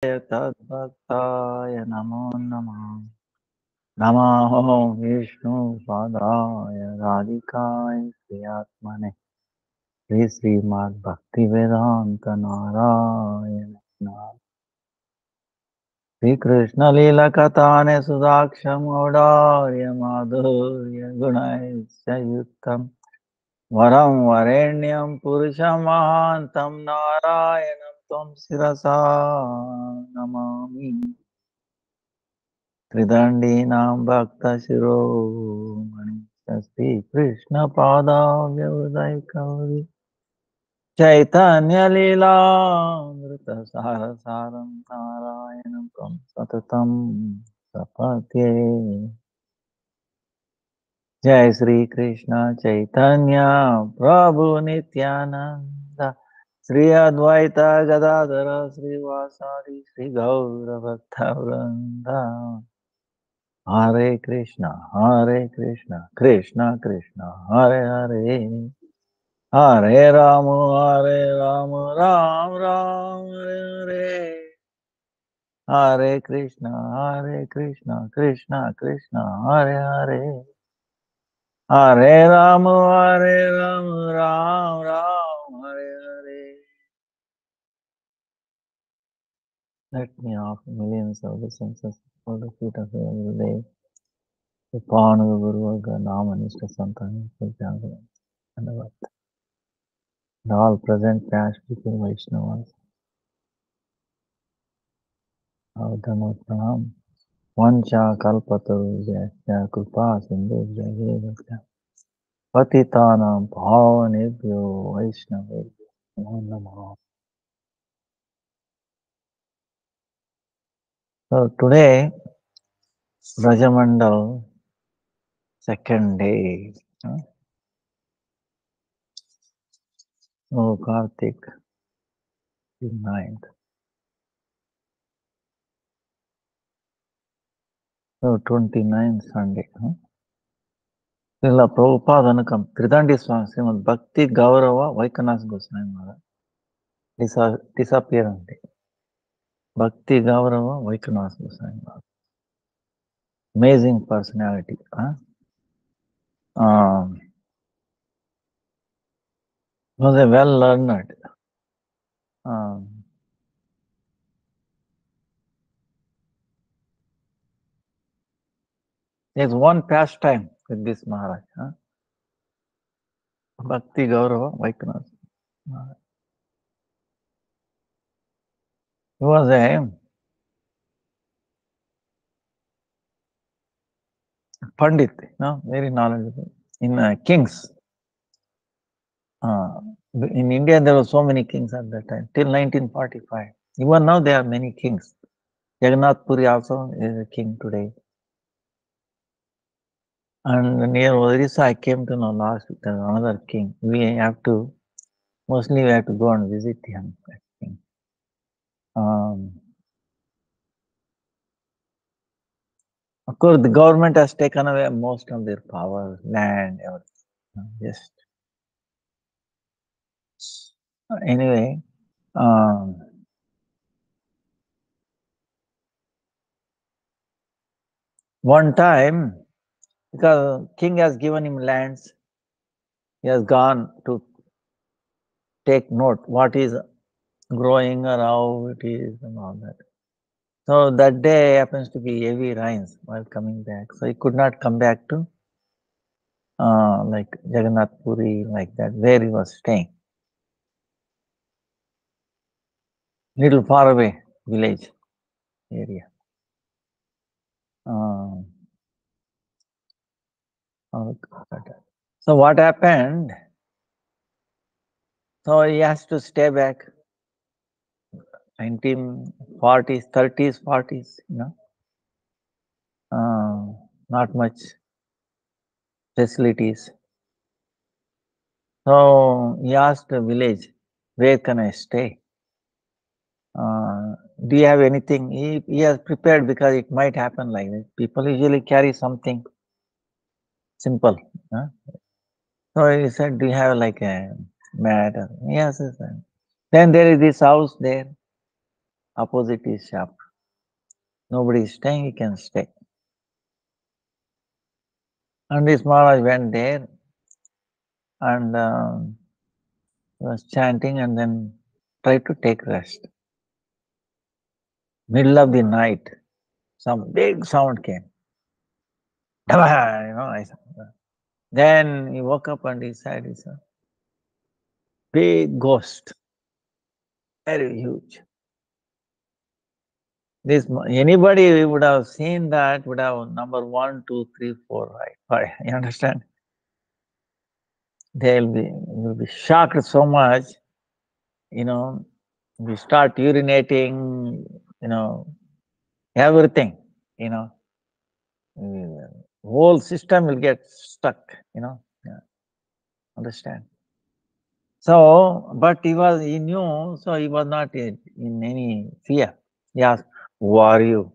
Tadbhaktaya Namo Namah. Namo Vishnu Padaya Radhikaya Sriyatmane Srimad Bhakti-Vedanta Narayana Sri Krishna Lila Katane Sudaksham Audarya Madhurya Gunaisya Yuktam Varam Varenyam Purusham Mahantam Narayanam Tvam Sirasa Namami Tridandinam Bhakta Shiromani Sri Krishna Padavya Udai Kauri Chaitanya Lila Amrita Sarasaram Narayanam Tam Satatam Sapatye Jai Sri Krishna Chaitanya Prabhu Nityananda Sri Advaita Gadadara Sri Vasadi Sri Gaura Bhakta Vrinda Hare Krishna, Krishna Krishna, Hare Hare, Hare Rama, Ram Ram, Hare Hare, Hare Krishna, Krishna Krishna, Hare Hare, Hare Rama, Ram Ram, Hare Hare. Let me offer millions of the senses for the feet of every day. Upon the Guru Nama Nishta Santani, and all present past people Vaishnavas. Avdhamma Pranam. Vancha Kalpataru Jaya Kripa Sindhu Jaya Patitanam Bhavanebhyo Vaishnavebhyo Namo Namaha. So today, Brajamandal, second day. Oh, Kartik, 9th. So 29th Sunday. Srila Prabhupada Anukam, Tridandi Swami, Srimad Bhakti Gaurava Vaikanas Goswami Maharaj. Disappearance day. Bhakti Gaurava Vaikanas Goswami Maharaj. Amazing personality. Was a well learned. There's one pastime with this Maharaj. Bhakti Gaurava Vaikanas Maharaj. He was a Pandit, very knowledgeable. In kings. In India, there were so many kings at that time, till 1945. Even now, there are many kings. Jagannath Puri also is a king today. And near Odisha, I came to know last week, there's another king. Mostly we have to go and visit him, I think. Of course, the government has taken away most of their power, land, everything. Just anyway, one time, because king has given him lands, he has gone to take note what is growing or how it is and all that. So that day happens to be heavy rains while coming back. So he could not come back to like Jagannath Puri, like that, where he was staying. Little far away village area. So what happened? So he has to stay back. 1940s, 30s, 40s, not much facilities. So he asked the village, where can I stay? Do you have anything? He has prepared because it might happen like this. People usually carry something simple. So he said, do you have like a mat? Yes, yes. Then there is this house there. opposite his shop. Nobody is staying, he can stay. And this Maharaj went there and was chanting and then tried to take rest. Middle of the night, some big sound came. Then he woke up and he said, it's a big ghost, very huge. This anybody would have seen that would have number 1, 2, 3, 4, right? Five. You understand? Will be shocked so much, we start urinating, everything, whole system will get stuck, Yeah. Understand? So, but he knew, so he was not in any fear. He asked, who are you?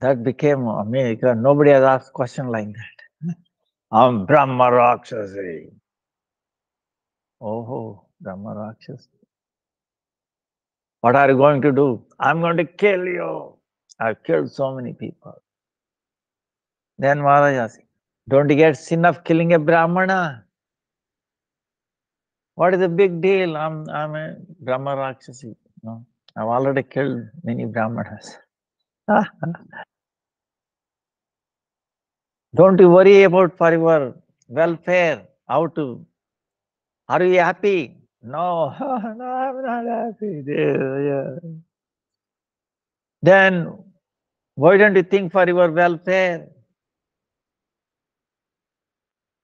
That became amazing because nobody has asked question like that. I'm Brahma Rakshasi. Oh, Brahma Rakshasi. What are you going to do? I'm going to kill you. I've killed so many people. Then Maharaj asked, don't you get sin of killing a Brahmana? What is the big deal? I'm a Brahma Rakshasi. No, I've already killed many Brahmanas. Don't you worry about for your welfare. Are you happy? No, no, I'm not happy. Yeah. Then why don't you think for your welfare?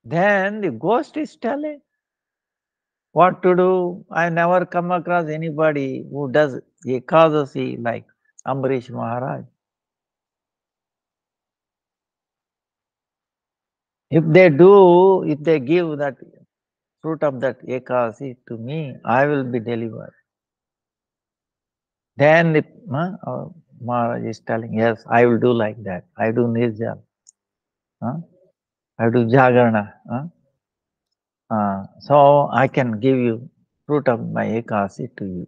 Then the ghost is telling what to do. I never come across anybody who does Ekadasi like Ambarish Maharaj. If they give that fruit of that Ekadasi to me, I will be delivered. Then Maharaj is telling, yes, I will do like that. I do Nirjal. I do Jagarana. So I can give you fruit of my Ekadasi to you.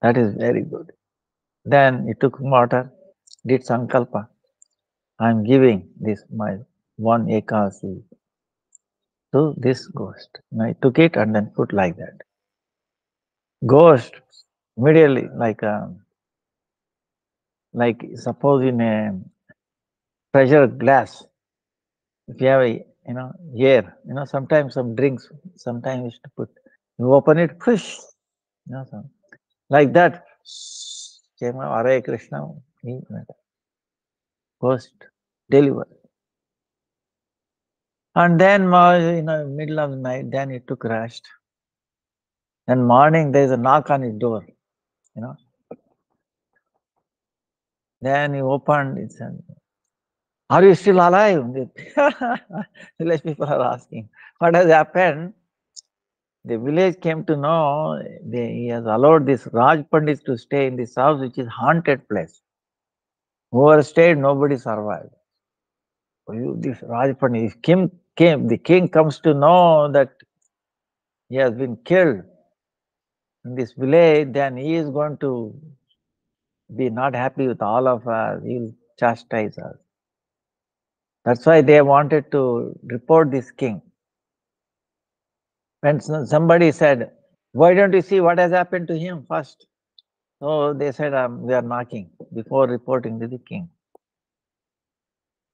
That is very good. Then he took water, did Sankalpa. I am giving this my one Ekadasi to this ghost. And I took it and then put like that. Ghost immediately like suppose in a pressure glass, if you have a air, sometimes some drinks, sometimes to put, you open it, push, like that. Hare Krishna, ghost deliver. And then middle of the night, then he took rest. Then morning there is a knock on his door, Then he opened, it said, are you still alive? Village people are asking, what has happened? The village came to know he has allowed this Raj Pandit to stay in this house, which is haunted place. Whoever stayed, nobody survived. This Raj Pandit, if the king comes to know that he has been killed in this village, then he is going to be not happy with all of us. He will chastise us. That's why they wanted to report this king. When somebody said, why don't you see what has happened to him first? So they said, we are knocking before reporting to the king.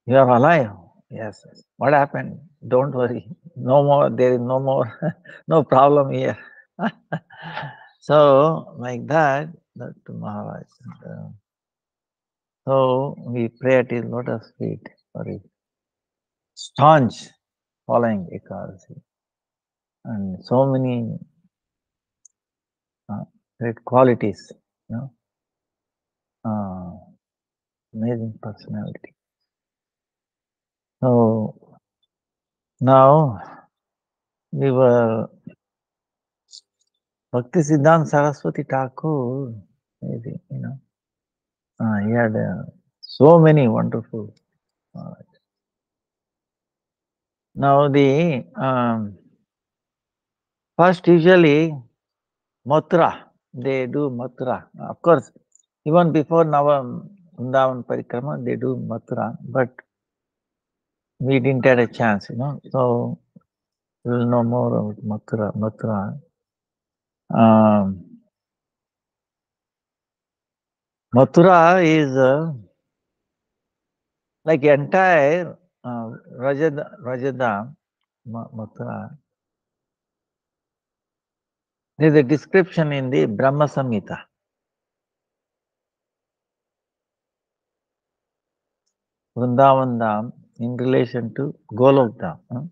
You are alive? Yes. What happened? Don't worry. No more. There is no more. No problem here. So like that to Maharaj. So we pray at his lotus feet for his staunch following Ekadasi. And so many great qualities, amazing personality. So now we were Bhakti-Vidanta Saraswati Thakur, amazing, he had so many wonderful. Now the first usually Mathura, they do Mathura. Of course, even before Vrindavan Parikrama, they do Mathura, but we didn't get a chance, So we'll know more about Mathura. Um, Mathura is like entire Rajada, Mathura. There's a description in the Brahma Samhita. Vrindavan Dham in relation to Golok Dham.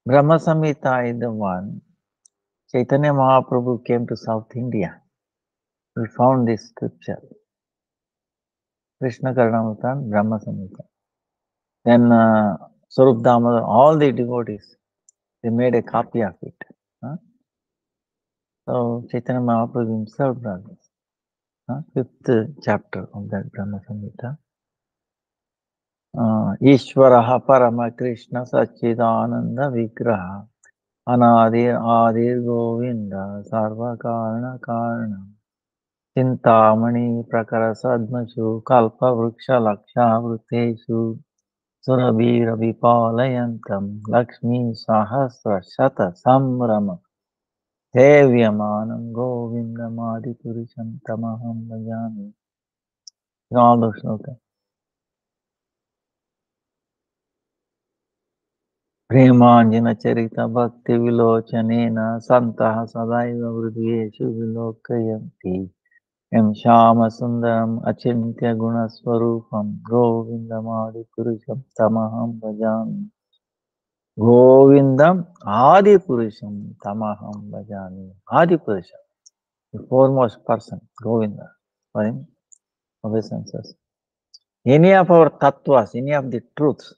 Brahma Samhita is the one Chaitanya Mahaprabhu came to South India. We found this scripture. Krishna Karnamrita, Brahma Samhita. Then Sarup Damodar, all the devotees, they made a copy of it. So Chaitanya Mahaprabhu himself brought this. Fifth chapter of that Brahma Samhita. Ishvaraha Parama Krishna Sachidananda Vigraha Anadir Adir Govinda Sarva Karana Karana Chintamani Prakara Sadmashu Kalpa Vriksha Laksha Vruteshu Surabhira Vipalayantam Lakshmi Sahasra Shata Samrama Devyamanam Govindamadi Purusham Tamaham Bhajami. All those slokas. Premanjana Charita Bhakti Vilochanena Santaha Sadaiva Vrudyeshu Vilokayanti Em Shama Sundaram Achintya Gunaswarupam Govindamadi Purusham Tamaham Bhajami. Govindam Adi Purusham Tamaham Bhajami. Adi Purusham, the foremost person, Govinda, for him, obeisances. Any of our tattvas, any of the truths,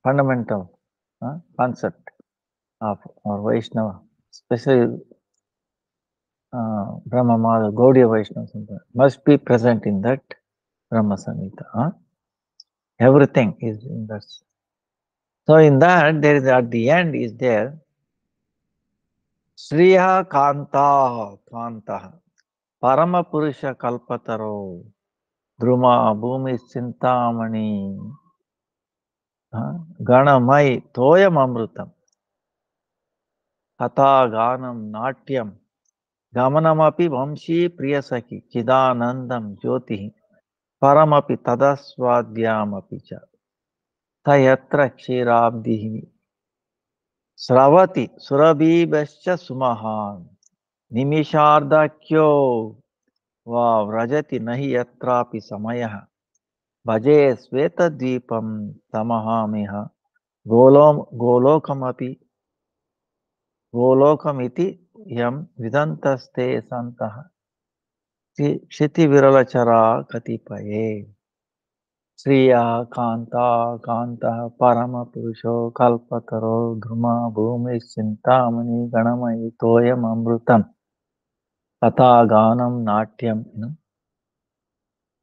fundamental concept of our Vaishnava, especially Brahma Mala, Gaudiya Vaishnava, must be present in that Brahma Samhita. Everything is in that. So in that, there is at the end is there Sriya Kanta Parama Purusha Kalpataro Druma Bhumi Chintamani Ganamai Toyam Amrutam Katha Ganam Natyam Gamanamapi Vamshi Priyasaki Chidanandam Jyoti Paramapi Tadaswadhyamapi Cha Tayatra Kshirabdihi Sravati Surabhibhascha Sumahan Nimishardakyo Vrajati Nahi Yatrapi Samayaha Bhaje Svetadvipam Tamahamiha Golokamiti Yam Vidantaste Santaha Kshiti Viralachara Katipaye Sriya Kanta Parama Purusho Kalpataro Dhruma Bhumi Chintamani Ganamai Toyam Amrutam Katha Ganam Natyam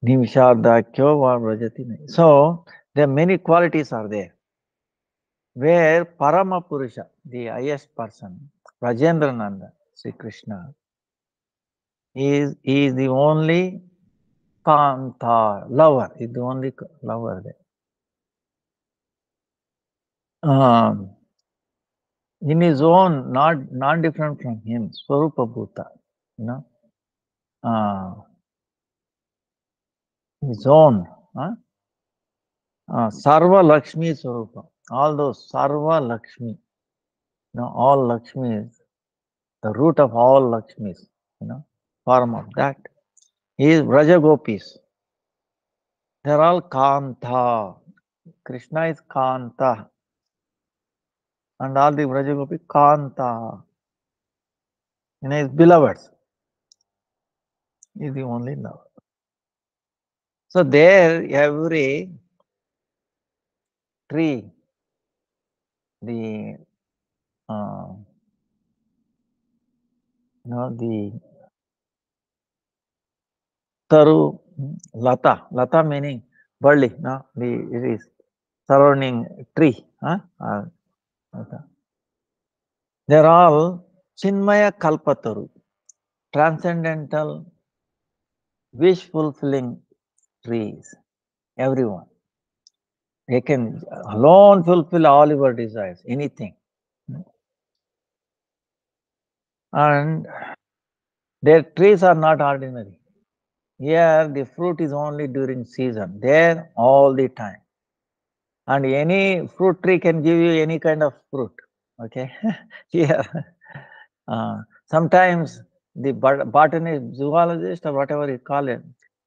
Nimishardakyo Vrajati. So there are many qualities are there. Where Parama Purusha, the highest person, Rajendrananda, Sri Krishna, is the only Kanta, lover, is the only lover there. In his own, not different from him, Swarupa Bhuta, his own, Sarva Lakshmi Swarupa, all those Sarva Lakshmi, all Lakshmis, the root of all Lakshmis, form of that is Vraja Gopis. They're all Kanta. Krishna is Kanta. And all the Vraja Gopi Kanta. His beloveds. He is the only lover. So there every tree, the the Taru, Lata meaning Barley, it is surrounding tree. Okay. They're all Chinmaya Kalpataru, transcendental, wish fulfilling trees. Everyone. They can alone fulfill all your desires, anything. And their trees are not ordinary. Here, the fruit is only during season. There, all the time. And any fruit tree can give you any kind of fruit. Okay. Here, sometimes the botanist, zoologist, or whatever you call it,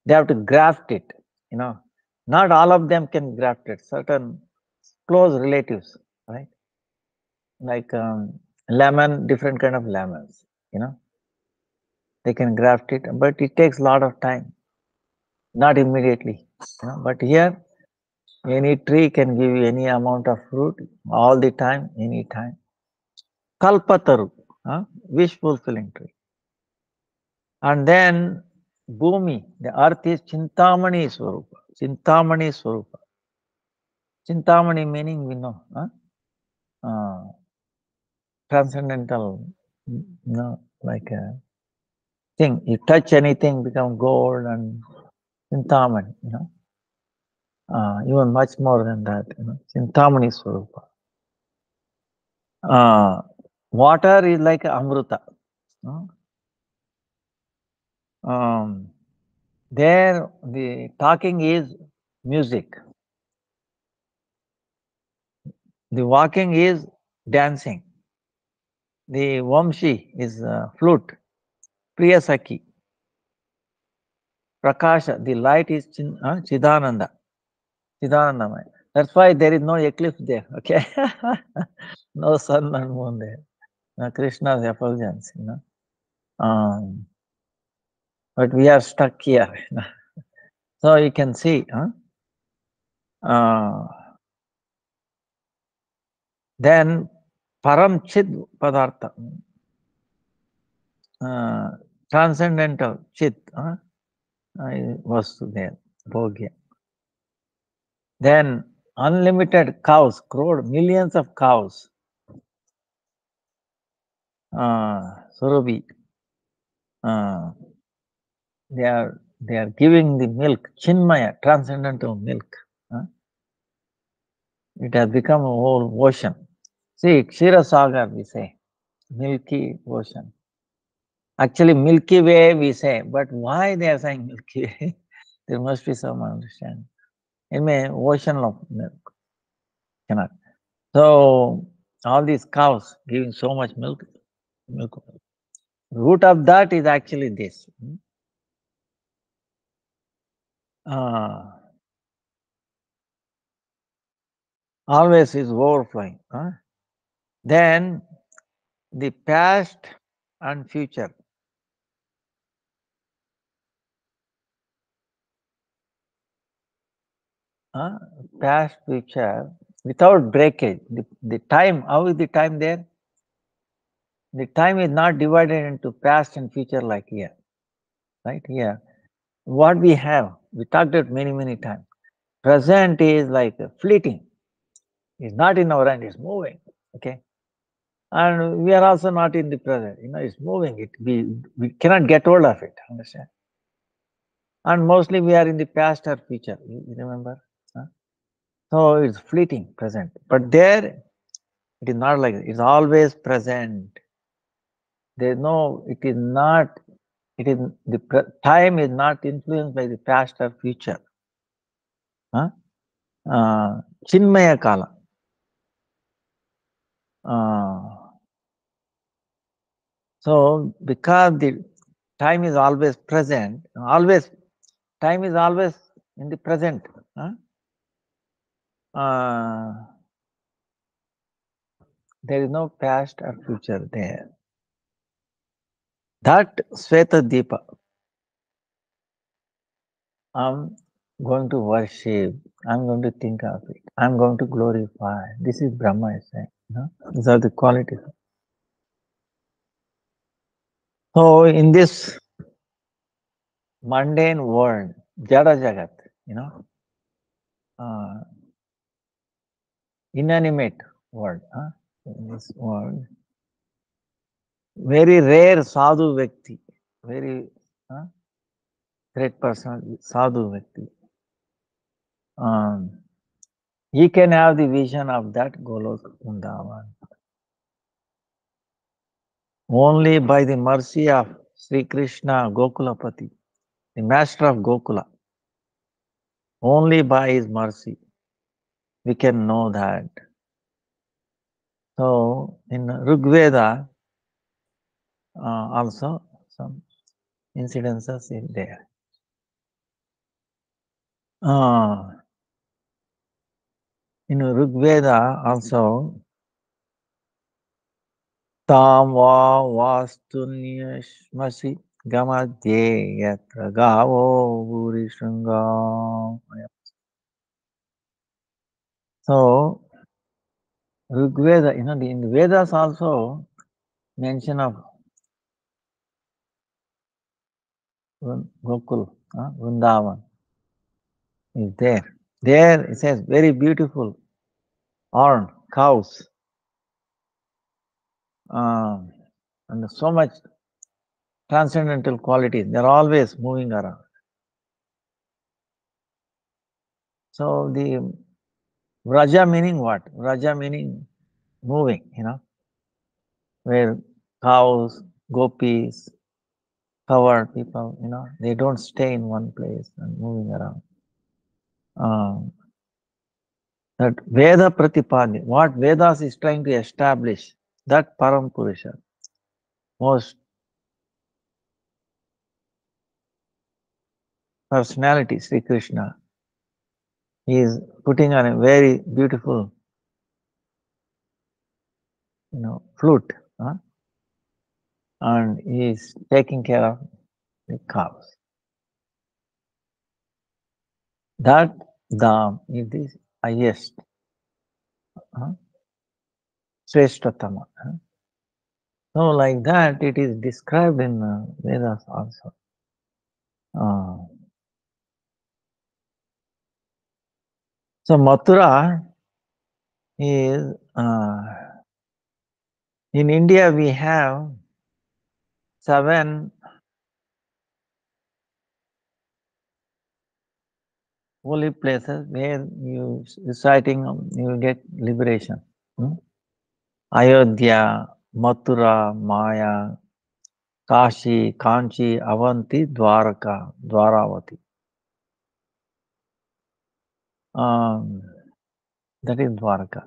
they have to graft it. You know, not all of them can graft it. Certain close relatives, right? Like lemon, different kind of lemons. You know, they can graft it, but it takes a lot of time. Not immediately. But here, any tree can give you any amount of fruit all the time, any time. Kalpataru, wish fulfilling tree. And then Bhumi, the earth is Chintamani Swarupa. Chintamani Swarupa. Chintamani meaning we know, transcendental, like a thing. You touch anything, become gold and Chintamani, even much more than that, Chintamani Swarupa. Water is like Amruta. There, the talking is music. The walking is dancing. The Vamshi is flute. Priyasaki. Prakasha, the light is Chidananda. Chidanandamaya. That's why there is no eclipse there, okay? No sun and moon there. Krishna's effulgence, but we are stuck here. So you can see, then Param Chid Padartha, transcendental Chit was there, Bhogya. Then unlimited cows, crowd, millions of cows, Surabhi, they are giving the milk, Chinmaya, transcendental milk. It has become a whole ocean. See, Kshira Sagar, we say, Milky Ocean. Actually, Milky Way, we say, but why they are saying Milky Way? There must be some understanding. In an ocean of milk, cannot. So, all these cows giving so much milk. Root of that is actually this. Always is overflowing. Then the past and future. Past, future, without breakage. The time, how is the time there? The time is not divided into past and future like here. Right here. What we have, we talked it many, many times. Present is like fleeting. It's not in our hand, it's moving. Okay. And we are also not in the present. It's moving. We cannot get hold of it. Understand? And mostly we are in the past or future. You remember? So it's fleeting, present. But there, it is not like that. It's always present. There is no. It is not. It is the time is not influenced by the past or future. Chinmaya Kala. So because the time is always present, time is always in the present. There is no past or future there. That Sweta Deepa, I'm going to worship, I'm going to think of it, I'm going to glorify. This is Brahma is saying. These are the qualities. So in this mundane world, Jada Jagat, inanimate word. This word, very rare sadhu Vyakti, very great person, sadhu Vyakti. He can have the vision of that Golok Vrindavan. Only by the mercy of Sri Krishna Gokulapati, the master of Gokula, only by his mercy we can know that. So in Rigveda also some incidences is there. In Rigveda also, tam va vastunyashmasi gamadye yatra gavo bhuri shringa. So Rigveda, in the Vedas also mention of Gokul, Vrindavan is there. There it says very beautiful horn, cows, and so much transcendental qualities. They're always moving around. So the Vraja meaning what? Vraja meaning moving, where cows, gopis, covered people, they don't stay in one place and moving around. That Veda Pratipadi, what Vedas is trying to establish, that Param Purusha, most personality, Sri Krishna, he is putting on a very beautiful, flute, and he is taking care of the cows. That Dham is the highest, Sreshtatama. So like that it is described in Vedas also. So Mathura is, in India we have 7 holy places where you reciting, you will get liberation. Ayodhya, Mathura, Maya, Kashi, Kanchi, Avanti, Dwaraka, Dwaravati. That is Dwaraka.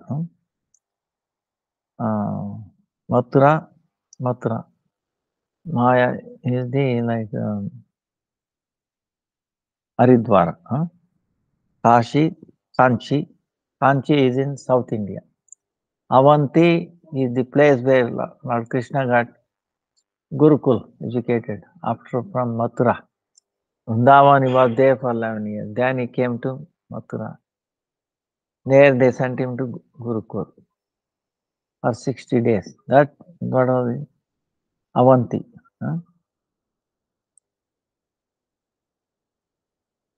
Mathura, Maya is the like Haridwar. Kashi, Kanchi. Kanchi is in South India. Avanti is the place where Lord Krishna got Gurukul educated after from Mathura. Vrindavan, he was there for 11 years. Then he came to Mathura. There they sent him to Gurukul for 60 days. That what was Avanti.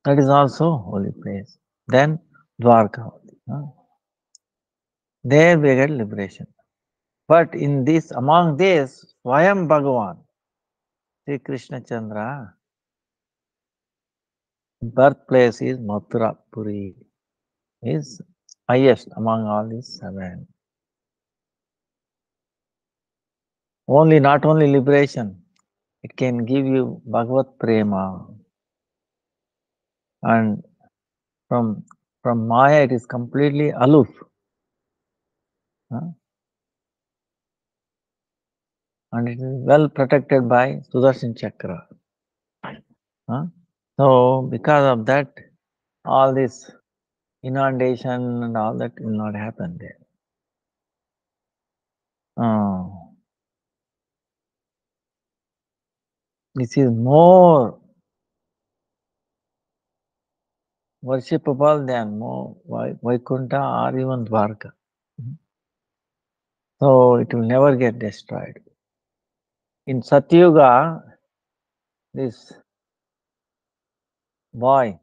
That is also holy place. Then Dwarka. There we get liberation. But in this, among this, Swayam Bhagavan, Sri Krishna Chandra, birthplace is Mathura Puri, is highest among all these 7. Not only liberation, it can give you Bhagavat Prema. And from Maya, it is completely aloof. And it is well protected by Sudarshan Chakra. So, because of that, all this inundation and all that will not happen there. This is more worshipable than more Vaikuntha or even Dwarka. So it will never get destroyed. In Satyuga, this boy,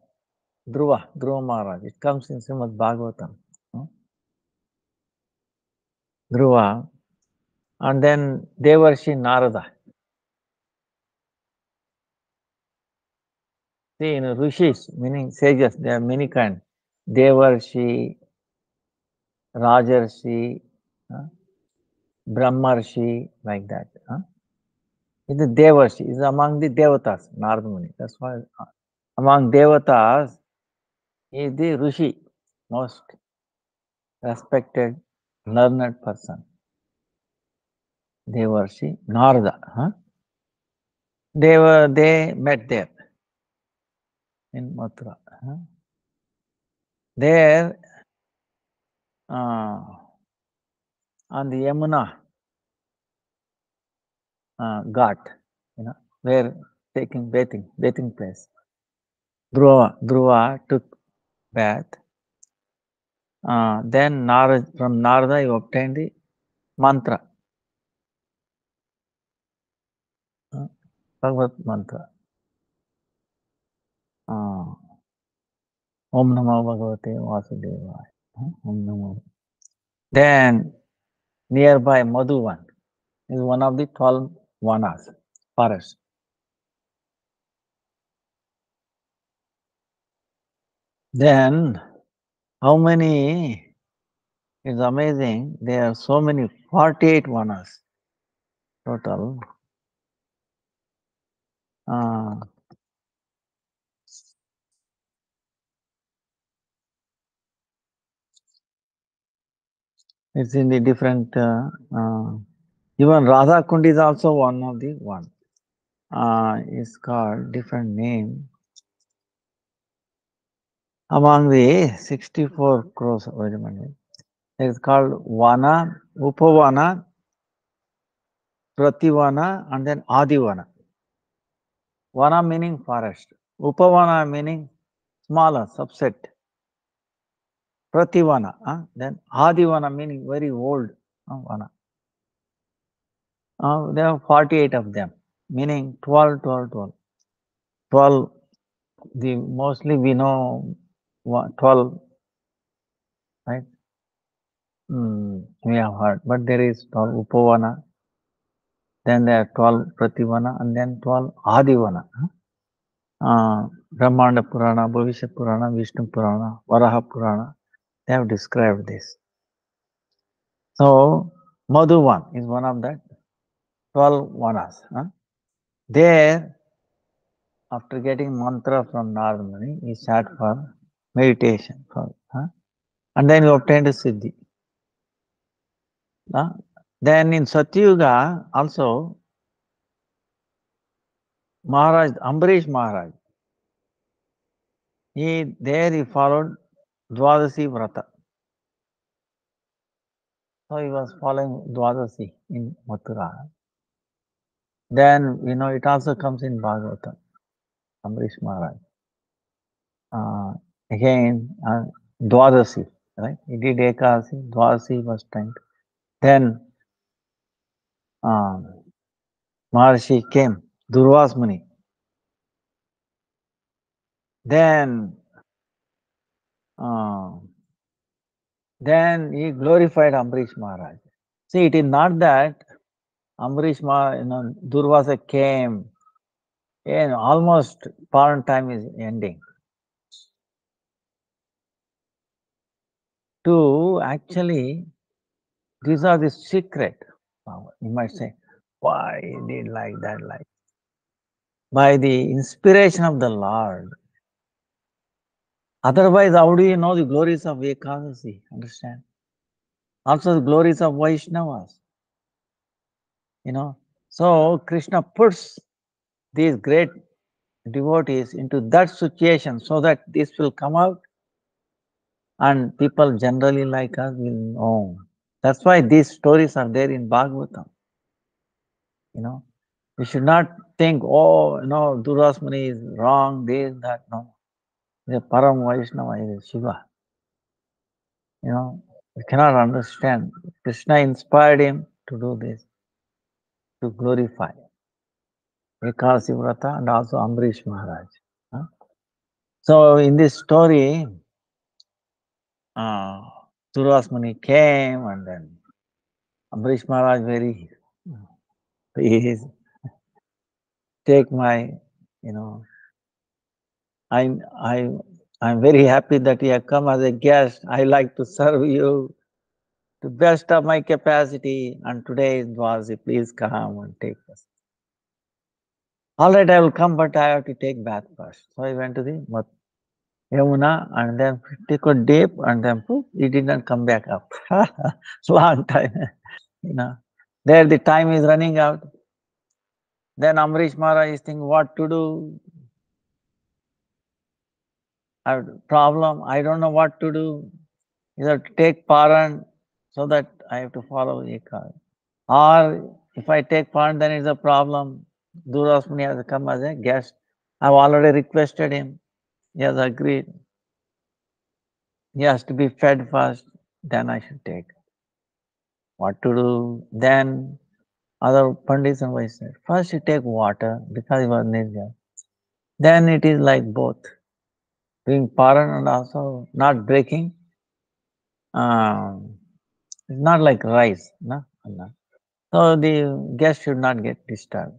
Dhruva Maharaj, it comes in Srimad Bhagavatam. Dhruva, and then Devarshi Narada. See, in Rishis, meaning sages, there are many kinds. Devarshi, Rajarshi, uh, Brahmarshi, like that. It's the Devarshi, is among the Devatas, Narada Muni. That's why among Devatas, he is the Rishi, most respected, learned person. Devarshi, Narada. They met there in Mathura. There, on the Yamuna Ghat, where taking bathing place. Dhruva took bath. Then from Narada he obtained the mantra, Bhagavad mantra. Om Namo Bhagavate Vasudevaya. Om Namo. Then nearby Madhuvana is one of the 12 vanas, forests. Then how many is amazing? There are so many, 48 vanas total. It's in the different, even Radha Kund is also one of the one. It's called different name. Among the 64 crores, wait a minute. It's called Vana, Upavana, Prativana, and then Adivana. Vana meaning forest. Upavana meaning smaller subset. Prativana, then Adivana meaning very old Vana. There are 48 of them, meaning 12, 12, 12. 12, mostly we know 12, right? We have heard, but there is 12 Upavana, then there are 12 Prativana, and then 12 Adivana. Brahmanda Purana, Bhavishyat Purana, Vishnu Purana, Varaha Purana, they have described this. So, Madhuvan is one of that 12 vanas. There, after getting mantra from Narada Muni, he sat for meditation. And then he obtained a Siddhi. Then in Satyuga, also, Maharaj, Ambarish Maharaj, there he followed Dwadasi Vrata. So he was following Dwadasi in Mathura. Then, it also comes in Bhagavatam, Ambarish Maharaj. Again, Dwadasi, right? He did Ekadasi, Dwadasi was 10th. Then, Maharshi came, Durvas Muni. Then he glorified Ambarish Maharaj. See, it is not that Ambarish Maharaj, Durvasa came, and almost parent time is ending. To actually, these are the secret. You might say, why he did like that, like. By the inspiration of the Lord. Otherwise, how do you know the glories of Ekadasi? Understand? Also the glories of Vaishnavas. So Krishna puts these great devotees into that situation so that this will come out and people generally like us will know. That's why these stories are there in Bhagavatam. We should not think, Durvas Muni is wrong, this, that. No. The Param Vaishnava is Shiva. We cannot understand. Krishna inspired him to do this, to glorify Ekadasi Vrata and also Ambarish Maharaj. So in this story, Durvas Muni came and then Ambrish Maharaj very, please take my, you know, I, I, I'm very happy that you have come as a guest. I like to serve you to best of my capacity. And today is Dwasi, please come and take us. All right, I will come, but I have to take bath first. So I went to the Yamuna and then took a dip and then poof, he did not come back up. Long time, you know. There the time is running out. Then Amrish Maharaj is thinking what to do. I have a problem. I don't know what to do. Either to take Paran so that I have to follow Ekad. Or if I take Paran, then it's a problem. Durasmuni has come as a guest. I've already requested him. He has agreed. He has to be fed first. Then I should take. What to do? Then other Pandits and Vaishnavas said, first you take water because he was Nirjala. Then it is like both. Doing Paran and also not breaking. It's not like rice. No? No. So the guest should not get disturbed.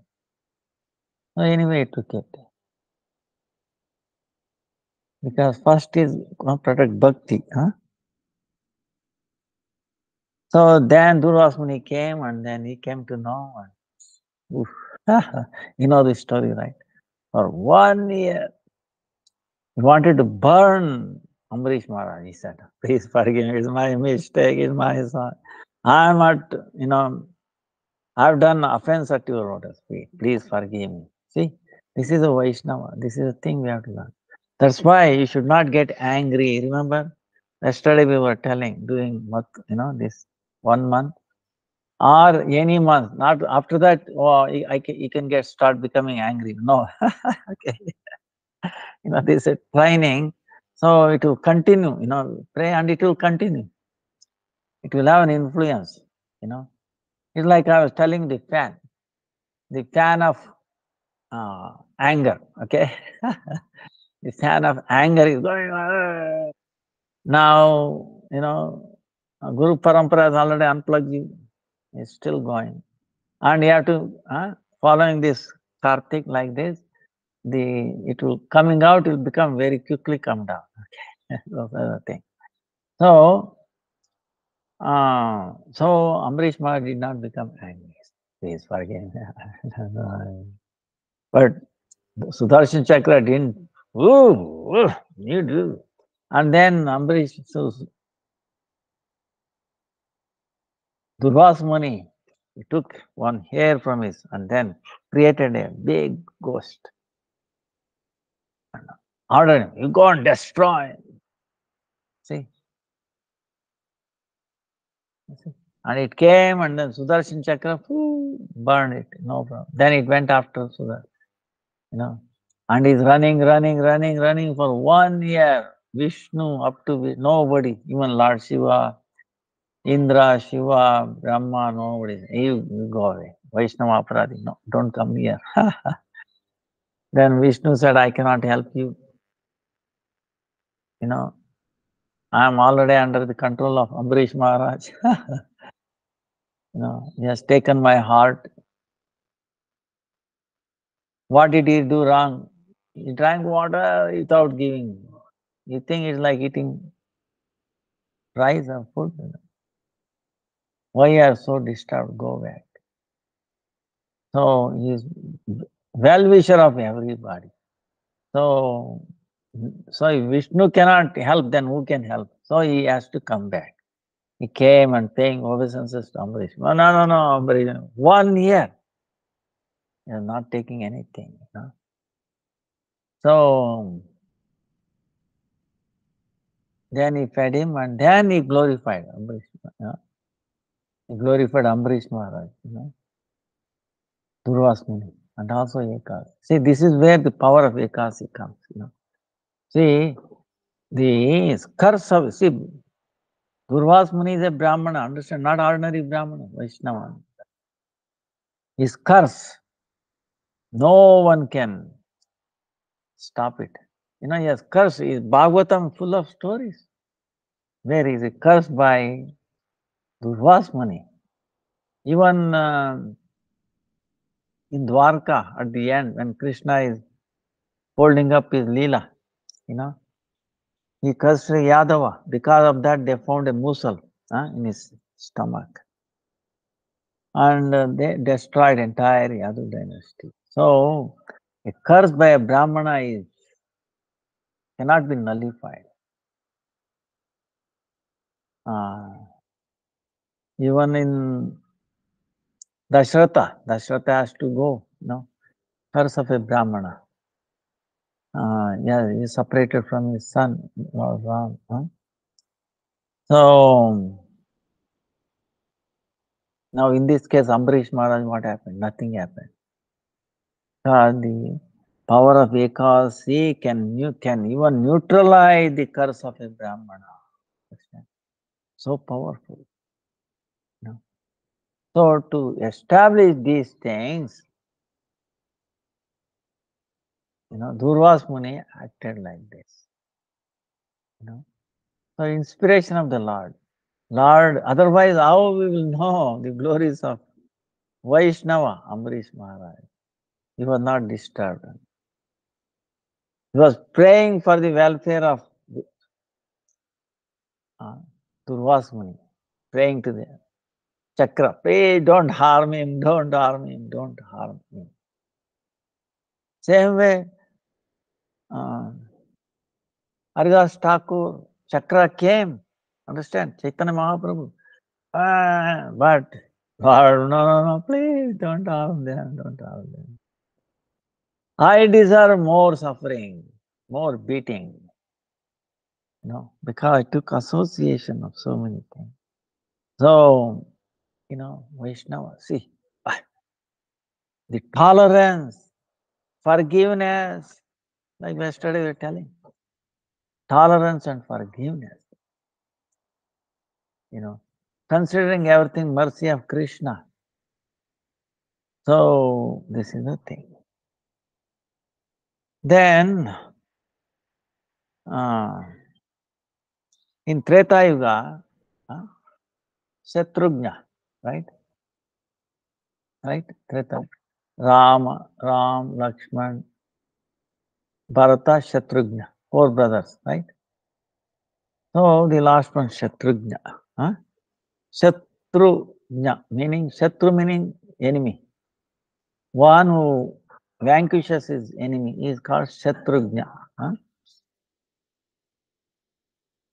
So anyway, I took it. Because first is protect bhakti. Huh? So then Durvasmuni came and then he came to know. And, oof. You know the story, right? For 1 year, he wanted to burn Ambrish Maharaj. He said, please forgive me, it's my mistake, it's my son. I'm not, I've done offense at your orders. Please forgive me. See, this is a Vaishnava. This is a thing we have to learn. That's why you should not get angry. Remember, yesterday we were telling, doing, this 1 month or any month. Not after that, you can start becoming angry. No. Okay. This is training. So it will continue, pray and it will continue. It will have an influence. It's like I was telling the fan of anger, okay? The fan of anger is going, now, Guru Parampara has already unplugged you. It's still going. And you have to, following this Kartik like this, it will coming out, it will become very quickly come down. Okay, those are the things. So Ambrish Maharaj did not become angry. Please forgive me. But Sudarshan Chakra didn't. Ooh, you do. And then Ambrish, so Durvas Muni, he took one hair from his and then created a big ghost. Ordered him, you go and destroy. See? And it came and then Sudarshan Chakra, burned it, no problem. Then it went after Sudarshan, and he's running for 1 year. Vishnu up to nobody, even Lord Shiva, Indra, Shiva, Brahma, nobody. You go away. Vaishnava Aparadi, no, don't come here. Then Vishnu said, I cannot help you. I am already under the control of Ambrish Maharaj. He has taken my heart. What did he do wrong? He drank water without giving. You think it's like eating rice or food? Why you are so disturbed? Go back. So he is well-wisher of everybody. So if Vishnu cannot help, then who can help? So he has to come back. He came and paying obeisances to Ambrish. No, Ambrish. 1 year. You're not taking anything. So then he fed him and then he glorified Ambrish. He glorified Ambrish Maharaj. Durvasmuni and also Ekasi. See, this is where the power of Ekasi comes. See, the curse of, Durvasmuni is a Brahmana, understand, not ordinary Brahmana, Vaishnava. His curse, no one can stop it. His curse is Bhagavatam full of stories. Where is it cursed by Durvasmuni? Even in Dwarka, at the end, when Krishna is holding up his Leela, he cursed Yadava. Because of that, they found a musal in his stomach. And they destroyed entire Yadu dynasty. So, a curse by a Brahmana cannot be nullified. Even in Dashrata has to go, curse of a Brahmana. He separated from his son, Lord Ram. So, now in this case, Ambarish Maharaj, what happened? Nothing happened. The power of Ekasi can even neutralize the curse of a Brahmana. So powerful. So to establish these things, Durvas Muni acted like this. So inspiration of the Lord. Otherwise how we will know the glories of Vaishnava, Ambarish Maharaj? He was not disturbed. He was praying for the welfare of Durvas Muni, praying to the Chakra, pray, don't harm him, don't harm him, don't harm him. Same way, Haridas Thakur, Chakra came, understand, Chaitanya Mahaprabhu. But, no, please don't harm them, don't harm them. I deserve more suffering, more beating, because I took association of so many things. So, Vaishnava, see, the tolerance, forgiveness, like yesterday we were telling, tolerance and forgiveness, considering everything mercy of Krishna. So, this is the thing. Then, in Treta Yuga, Shatrugna, right? Treta. Ram, Lakshman, Bharata, Shatrugna, 4 brothers, right? So, the last one, Shatrugna. Shatrugna, meaning, Shatru meaning enemy. One who vanquishes his enemy is called Shatrugna.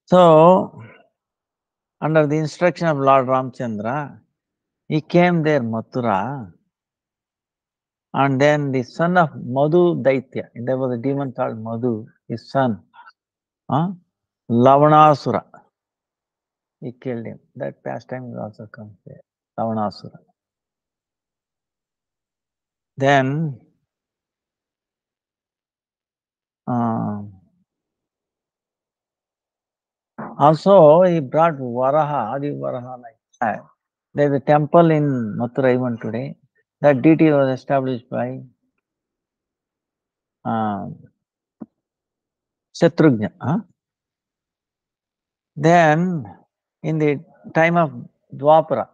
So, under the instruction of Lord Ramchandra, he came there, Mathura, and then the son of Madhu Daitya, there was a demon called Madhu, his son, Lavanasura, he killed him. That pastime also comes there, Lavanasura. Then, also he brought Varaha, Adi Varaha like that. There is a temple in Mathura even today. That deity was established by Shatrugna. Then, in the time of Dwapara,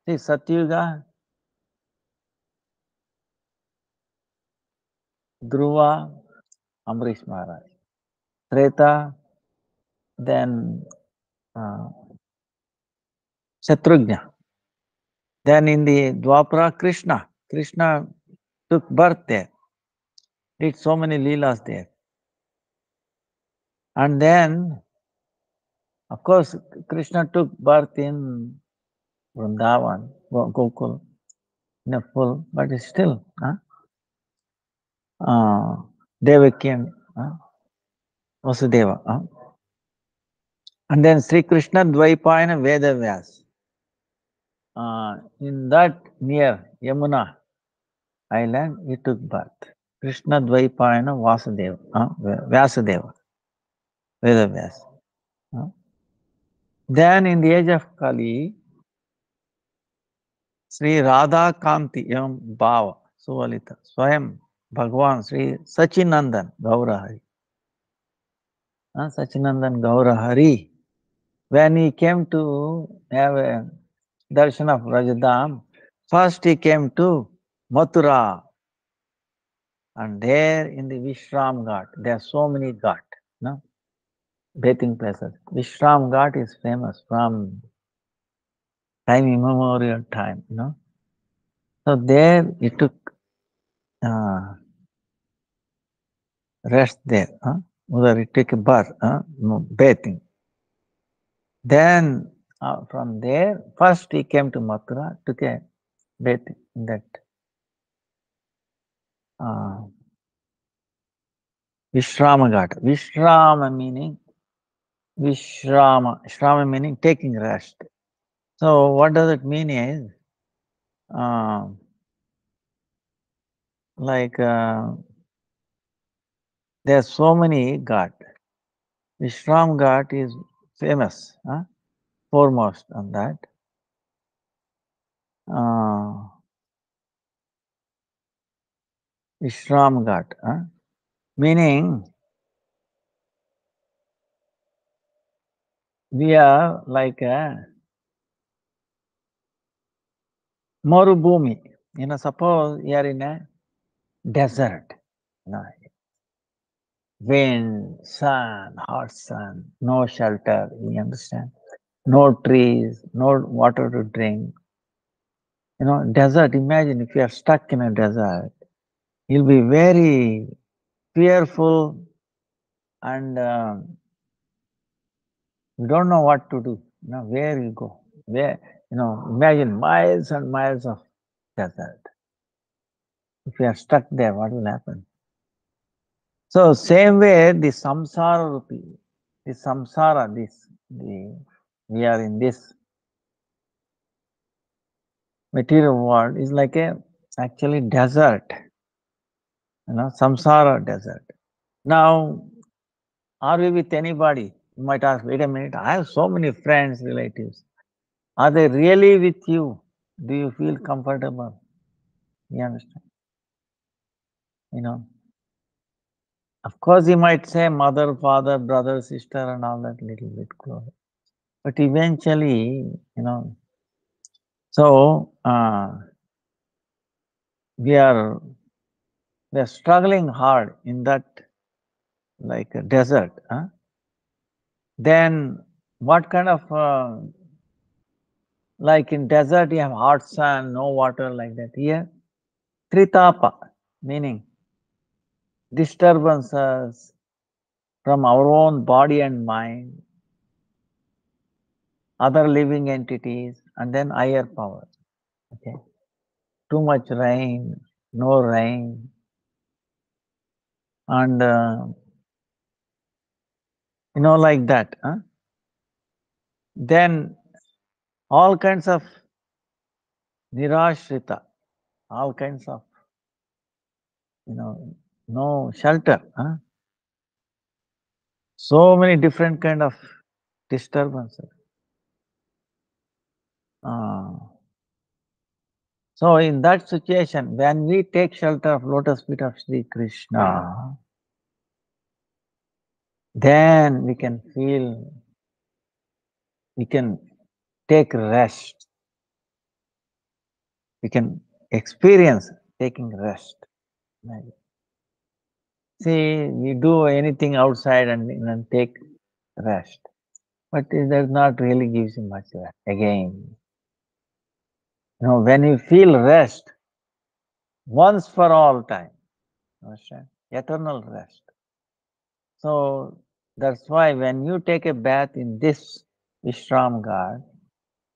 see Satyuga, Dhruva, Ambarish Maharaj. Treta, then Shatrugna. Then in the Dwapara, Krishna took birth there, did so many leelas there. And then, of course, Krishna took birth in Vrindavan, Gokul, in a full, but still, Devaki and Vasudeva. And then Sri Krishna Dvaipayana Vedavyas. In that near Yamuna island, he took birth. Krishna Dvaipayana Vasudeva, Vedavyas. Then in the age of Kali, Sri Radha Kanti Bhava Suvalita Swayam Bhagwan Sri Sachinandan Gaurahari. Sachinandan Gaurahari. When he came to have a darshan of Rajadam, first he came to Mathura, and there in the Vishram Ghat, there are so many Ghat, no? Bathing places. Vishram Ghat is famous from time immemorial time, So there he took rest there, whether he took a bath, no, bathing. Then from there, first he came to Mathura, took a bath in that Visrama Ghat. Vishrama meaning taking rest. So what does it mean is, like there are so many Ghat. Vishram Ghat is famous, foremost on that. Vishram Ghat, meaning we are like a Marubhumi. Suppose you are in a desert, wind, sun, hot sun, no shelter, you understand? No trees, no water to drink. Desert, imagine if you are stuck in a desert, you'll be very fearful and you don't know what to do, where you go. Where, imagine miles and miles of desert. If you are stuck there, what will happen? So same way, the samsara, we are in this material world is like a actually desert, samsara desert. Now, are we with anybody? You might ask, wait a minute, I have so many friends, relatives. Are they really with you? Do you feel comfortable? You understand? Of course, you might say mother, father, brother, sister, and all that little bit close. But eventually, so we are struggling hard in that like a desert. Then what kind of like in desert you have hot sun, no water like that. Here, tritapa, meaning disturbances from our own body and mind, other living entities, and then higher power. Okay, too much rain, no rain, and like that. Then all kinds of nirashrita, all kinds of no shelter. So many different kind of disturbances. So in that situation, when we take shelter of lotus feet of Sri Krishna, then we can feel, we can take rest. We can experience taking rest. See, we do anything outside and take rest. But it does not really give you much rest. Again, when you feel rest, once for all time, understand? Eternal rest. So that's why when you take a bath in this Vishram Ghat,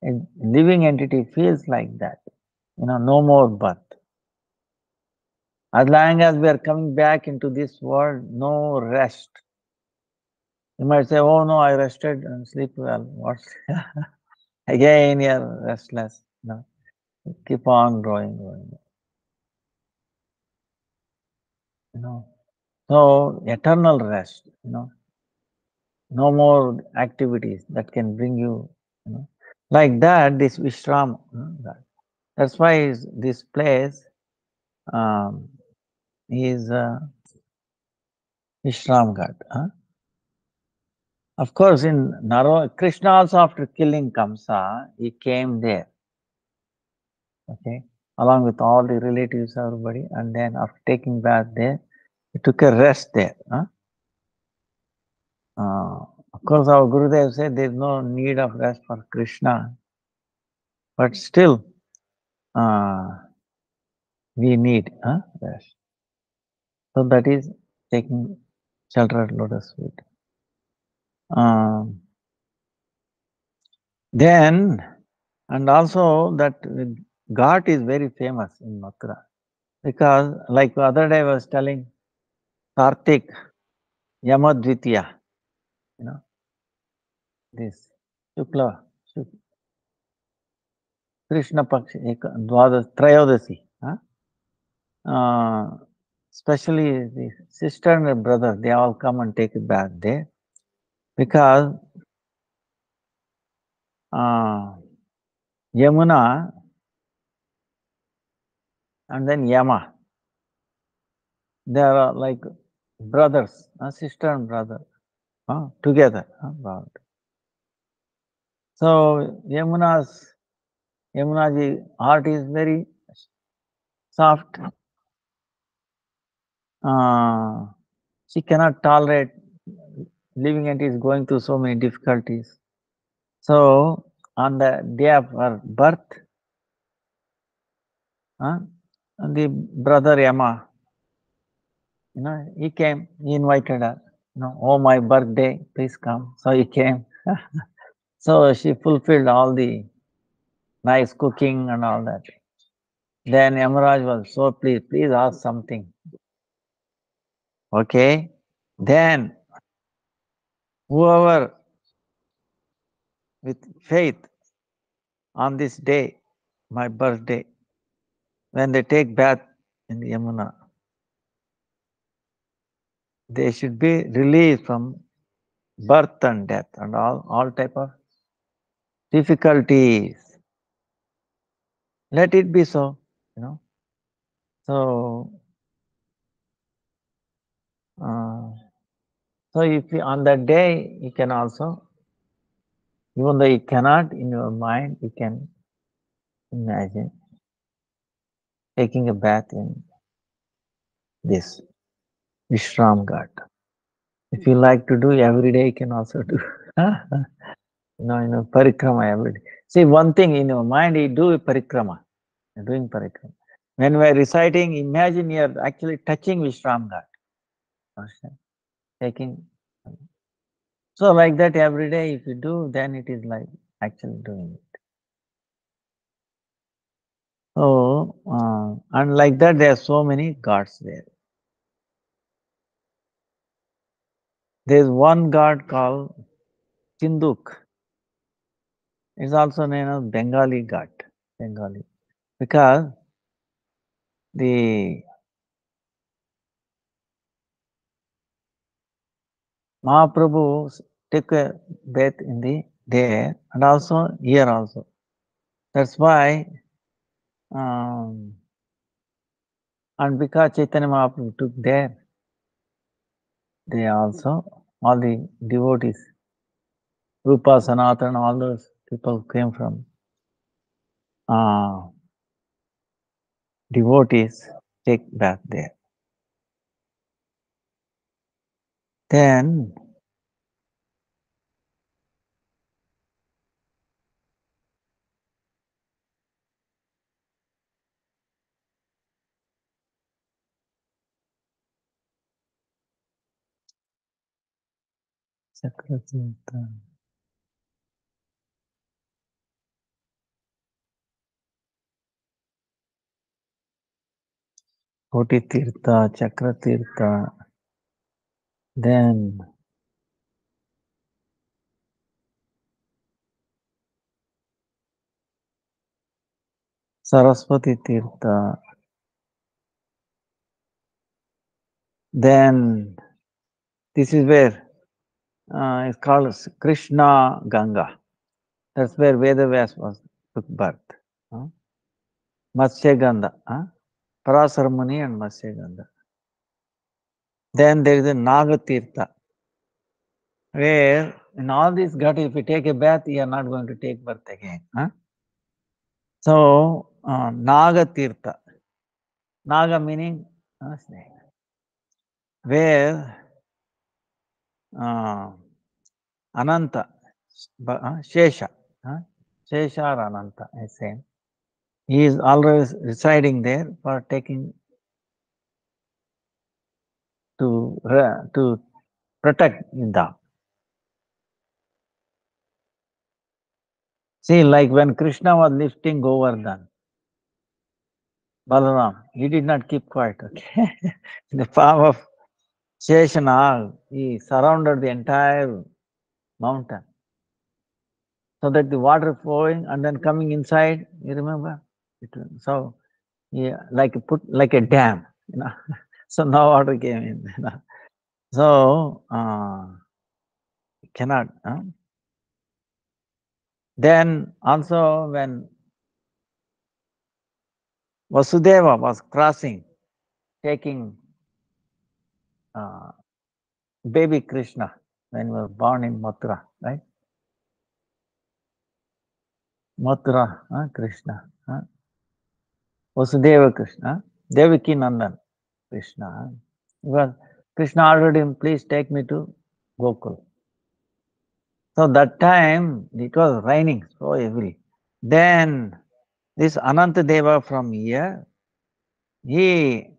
a living entity feels like that. No more birth. As long as we are coming back into this world, no rest. You might say, oh no, I rested and sleep well. What's again you're restless. No. Keep on growing. So eternal rest, no more activities that can bring you, like that, this Visram, that's why this place is Vishram Ghat. Of course, in Krishna also after killing Kamsa, he came there. okay, along with all the relatives, everybody, and then after taking bath there, he took a rest there. Of course, our Gurudev said there is no need of rest for Krishna, but still we need rest. So that is taking shelter at lotus feet. Then, and also that Ghat is very famous in Mathura because, like the other day I was telling, Kartik, Yamadvitiya, you know, this Shukla, Krishna Pakshi, Dvadas, Trayodasi. Especially the sister and brother, they all come and take a bath there because Yamuna and then Yama, they are like brothers, sister and brother, together. So Yamuna's heart is very soft. She cannot tolerate living and is going through so many difficulties. So on the day of her birth, the brother Yama, he came, he invited her, oh, my birthday, please come. So he came. So she fulfilled all the nice cooking and all that. Then Yamaraj was so pleased, please ask something. Okay. Then whoever with faith on this day, my birthday, when they take bath in the Yamuna, they should be released from birth and death and all type of difficulties. Let it be so, So, so if you, on that day you can also, even though you cannot in your mind, you can imagine taking a bath in this Visram Ghat. If you like to do every day, you can also do. Parikrama every day. See, one thing in your mind, you do parikrama. You're doing parikrama. When we are reciting, imagine you are actually touching Visram Ghat. Taking. So like that every day, if you do, then it is like actually doing it. So, and like that, there are so many gods there. There is one god called Chinduk. It's also known as Bengali god. Bengali. Because the Mahaprabhu took a bath in the there and also here also. That's why, and because Chaitanya Mahaprabhu took there, they also, all the devotees, Rupa, Sanatana, all those people came from devotees take bath there. Then Chakratirtha. Koti Tirtha, Chakratirtha, then Saraswati Tirtha, then this is where it's called Krishna Ganga. That's where Vedavyas was took birth. Matsya Gandha, Parasara Muni and Matsya Gandha. Then there is a Nagatirtha, where in all these ghats, if you take a bath, you are not going to take birth again. So, Naga Tirtha. Naga meaning snake. Where Ananta, Shesha, Shesha or Ananta, I say. He is always residing there for taking to protect the. See, like when Krishna was lifting Govardhan, Balaram, he did not keep quiet. Okay, in the form of Sheshanag, he surrounded the entire mountain so that the water flowing and then coming inside. You remember? So, yeah, like put like a dam, you know. So no water came in. You know. So cannot. Then also when Vasudeva was crossing, taking baby Krishna when he was born in Mathura, right? Mathura, Krishna. Vasudeva Krishna, Devaki Nandan Krishna. Because Krishna ordered him, please take me to Gokul. So that time it was raining so heavily. Then this Anantadeva from here, he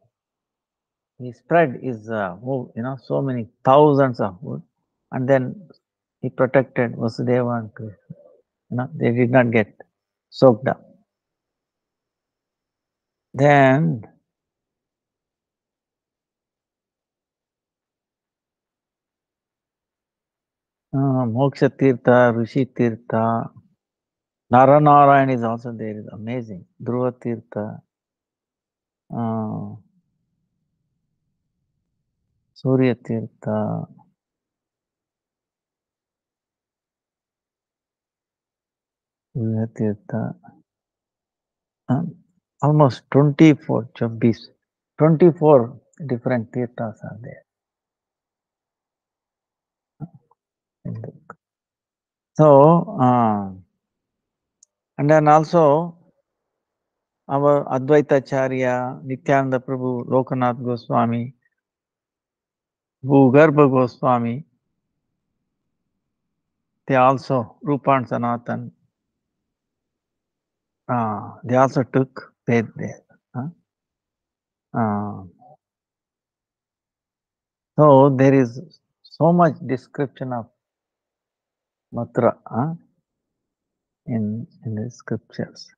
spread his so many thousands of wood, and then he protected Vasudeva and Krishna. They did not get soaked up. Then Moksha Tirtha, Rishi Tirtha, Naranarayan is also there. Is amazing. Dhruva Tirtha, Surya Tirtha, Surya Tirtha, almost 24, 24 different tirthas are there. So, and then also our Advaita Acharya, Nityananda Prabhu, Lokanath Goswami, Bhugarbha Goswami, they also, Rupa and Sanatan, they also took faith there. So there is so much description of Mathura in the scriptures.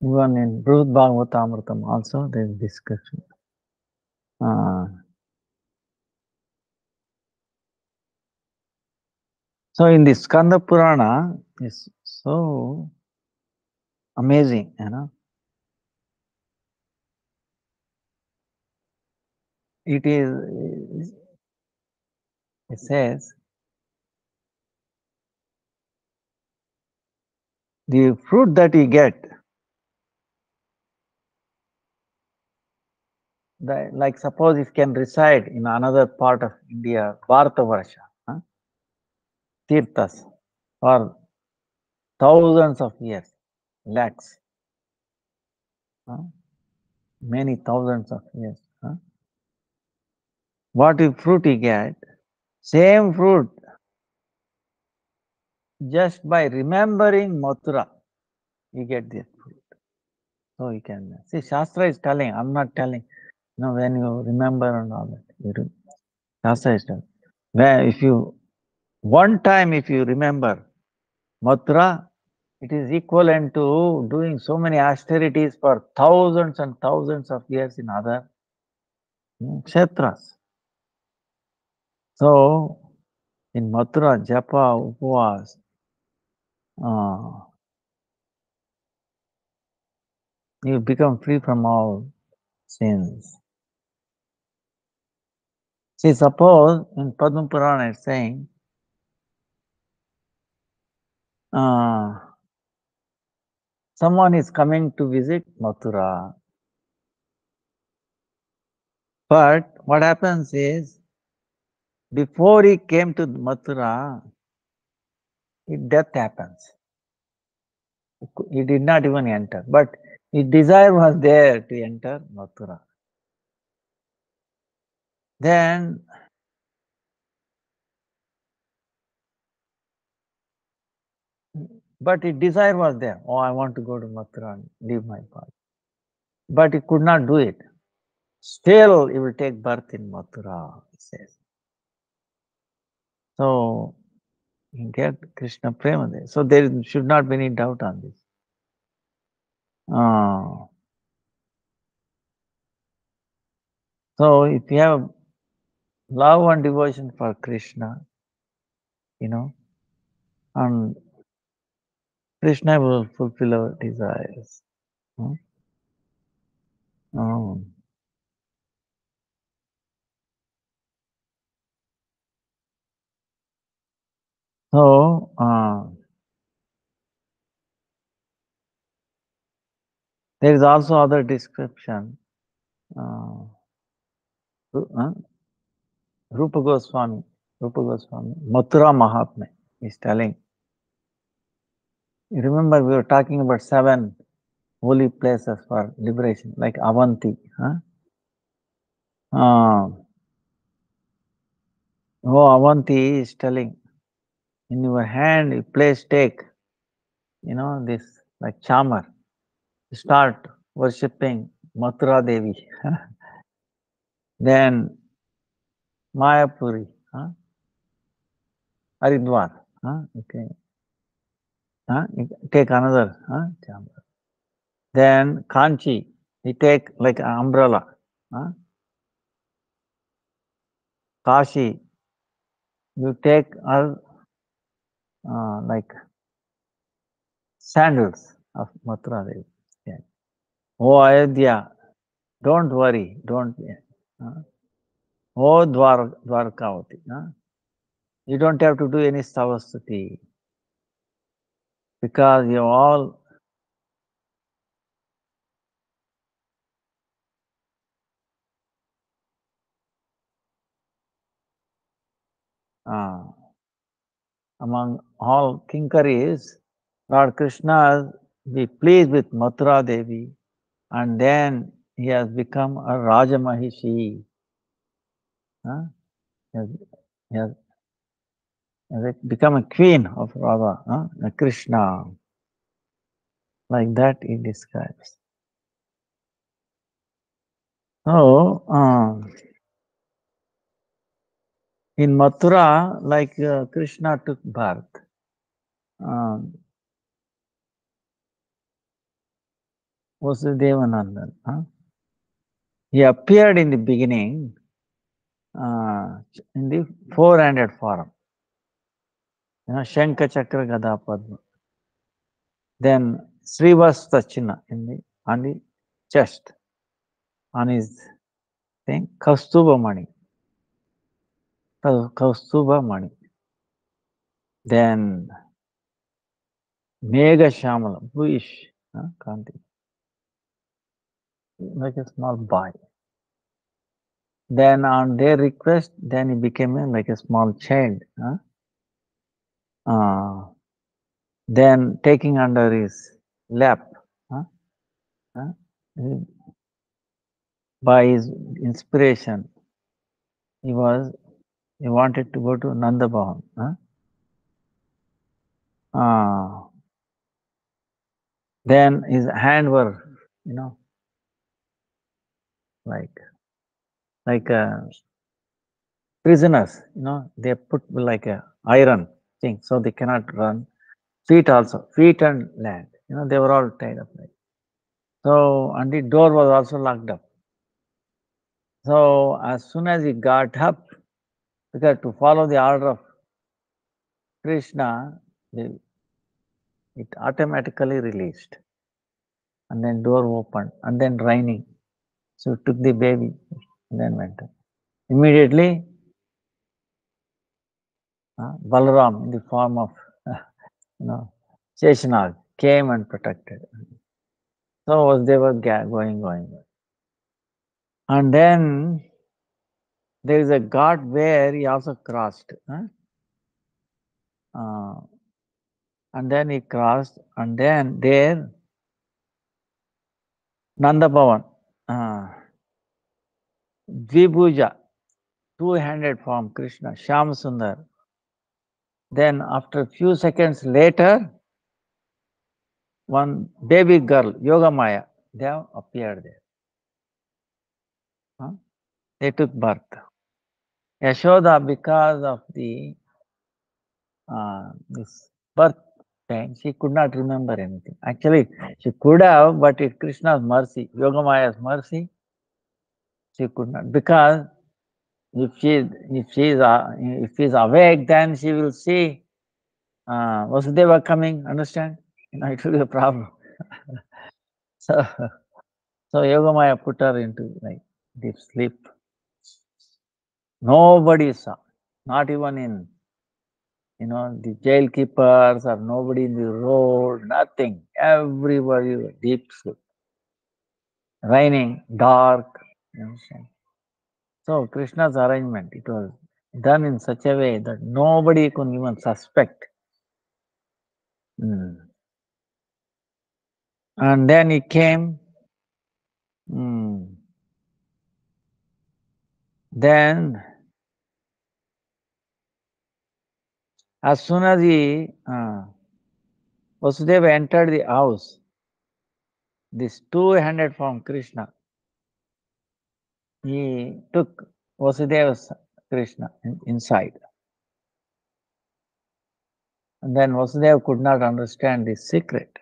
Even in Brihad Bhagavatamritam also there is description. So in the Skanda Purana is so amazing, It says, the fruit that you get, like suppose it can reside in another part of India, Bharatavarsha, Tirthas, for thousands of years, lakhs, many thousands of years. What if fruit you get? Same fruit, just by remembering Mathura, you get this fruit. So you can see, Shastra is telling, I'm not telling, when you remember and all that, you do. Shastra is telling. If you, one time if you remember Mathura, it is equivalent to doing so many austerities for thousands and thousands of years in other kshetras. So, in Mathura, Japa, Upavas, you become free from all sins. See, suppose in Padma Purana it's saying, someone is coming to visit Mathura, but what happens is, before he came to Mathura, death happens. He did not even enter, but his desire was there to enter Mathura. Then, but his desire was there. Oh, I want to go to Mathura and leave my father. But he could not do it. Still, he will take birth in Mathura, he says. So, he get Krishna Prema there. So, there should not be any doubt on this. So, if you have love and devotion for Krishna, and Krishna will fulfill our desires. Oh. So, there is also other description. Rupa Goswami, Mathura Mahatma is telling. You remember we were talking about 7 holy places for liberation, like Avanti. Avanti is telling, in your hand you place take, this like chamar. Start worshipping Mathura Devi. Then Mayapuri, Haridwar. Okay. Take another chamar. Then Kanchi, you take like an umbrella. Kashi, you take like sandals of Mathura Devi. Yeah. Oh Ayodhya, don't worry, don't. Oh Dwarkavati, you don't have to do any stavastati because you all among all kinkaris, Lord Krishna be pleased with Mathura Devi, and then he has become a Rajamahishi. He has become a queen of Radha, Krishna. Like that he describes. So, in Mathura, like Krishna took birth. Vasudevanandan. He appeared in the beginning in the 4-handed form. Shankha Chakra Gada Padma. Then Srivasta China on the chest, on his thing, Kaustuba Mani. Kaustuba Mani. Then Megha Shamala, bluish, Kanti. Like a small boy. Then on their request, then he became like a small child. Then taking under his lap, by his inspiration, he wanted to go to Nanda Bhavan. Then his hand were, like prisoners, they put like a iron thing, so they cannot run. Feet also, feet and leg, they were all tied up. So, and the door was also locked up. So, as soon as he got up, because to follow the order of Krishna, it automatically released. And then door opened, and then raining. So, took the baby, and then went up. Immediately, Balaram, in the form of, Sheshanag, came and protected. So, they were going. And then, there is a ghat where he also crossed. And then he crossed, and then there, Nanda Bhavan, Dvibhuja, two-handed form, Krishna, Shyam Sundar. Then after a few seconds later, one baby girl, Yogamaya, they have appeared there. They took birth. Yashoda, because of the this birth time, she could not remember anything. Actually, she could have, but it's Krishna's mercy, Yogamaya's mercy, she could not. Because if she's awake, then she will see Vasudeva coming. Understand? It will be a problem. so, so Yogamaya put her into like deep sleep. Nobody saw, not even in the jail keepers or nobody in the road, nothing. Everybody was deep sleep. Raining, dark. You understand? So Krishna's arrangement, it was done in such a way that nobody could even suspect. And then he came. Then, as soon as Vasudeva entered the house, this two-handed form Krishna, he took Vasudeva's Krishna inside. And then Vasudeva could not understand this secret.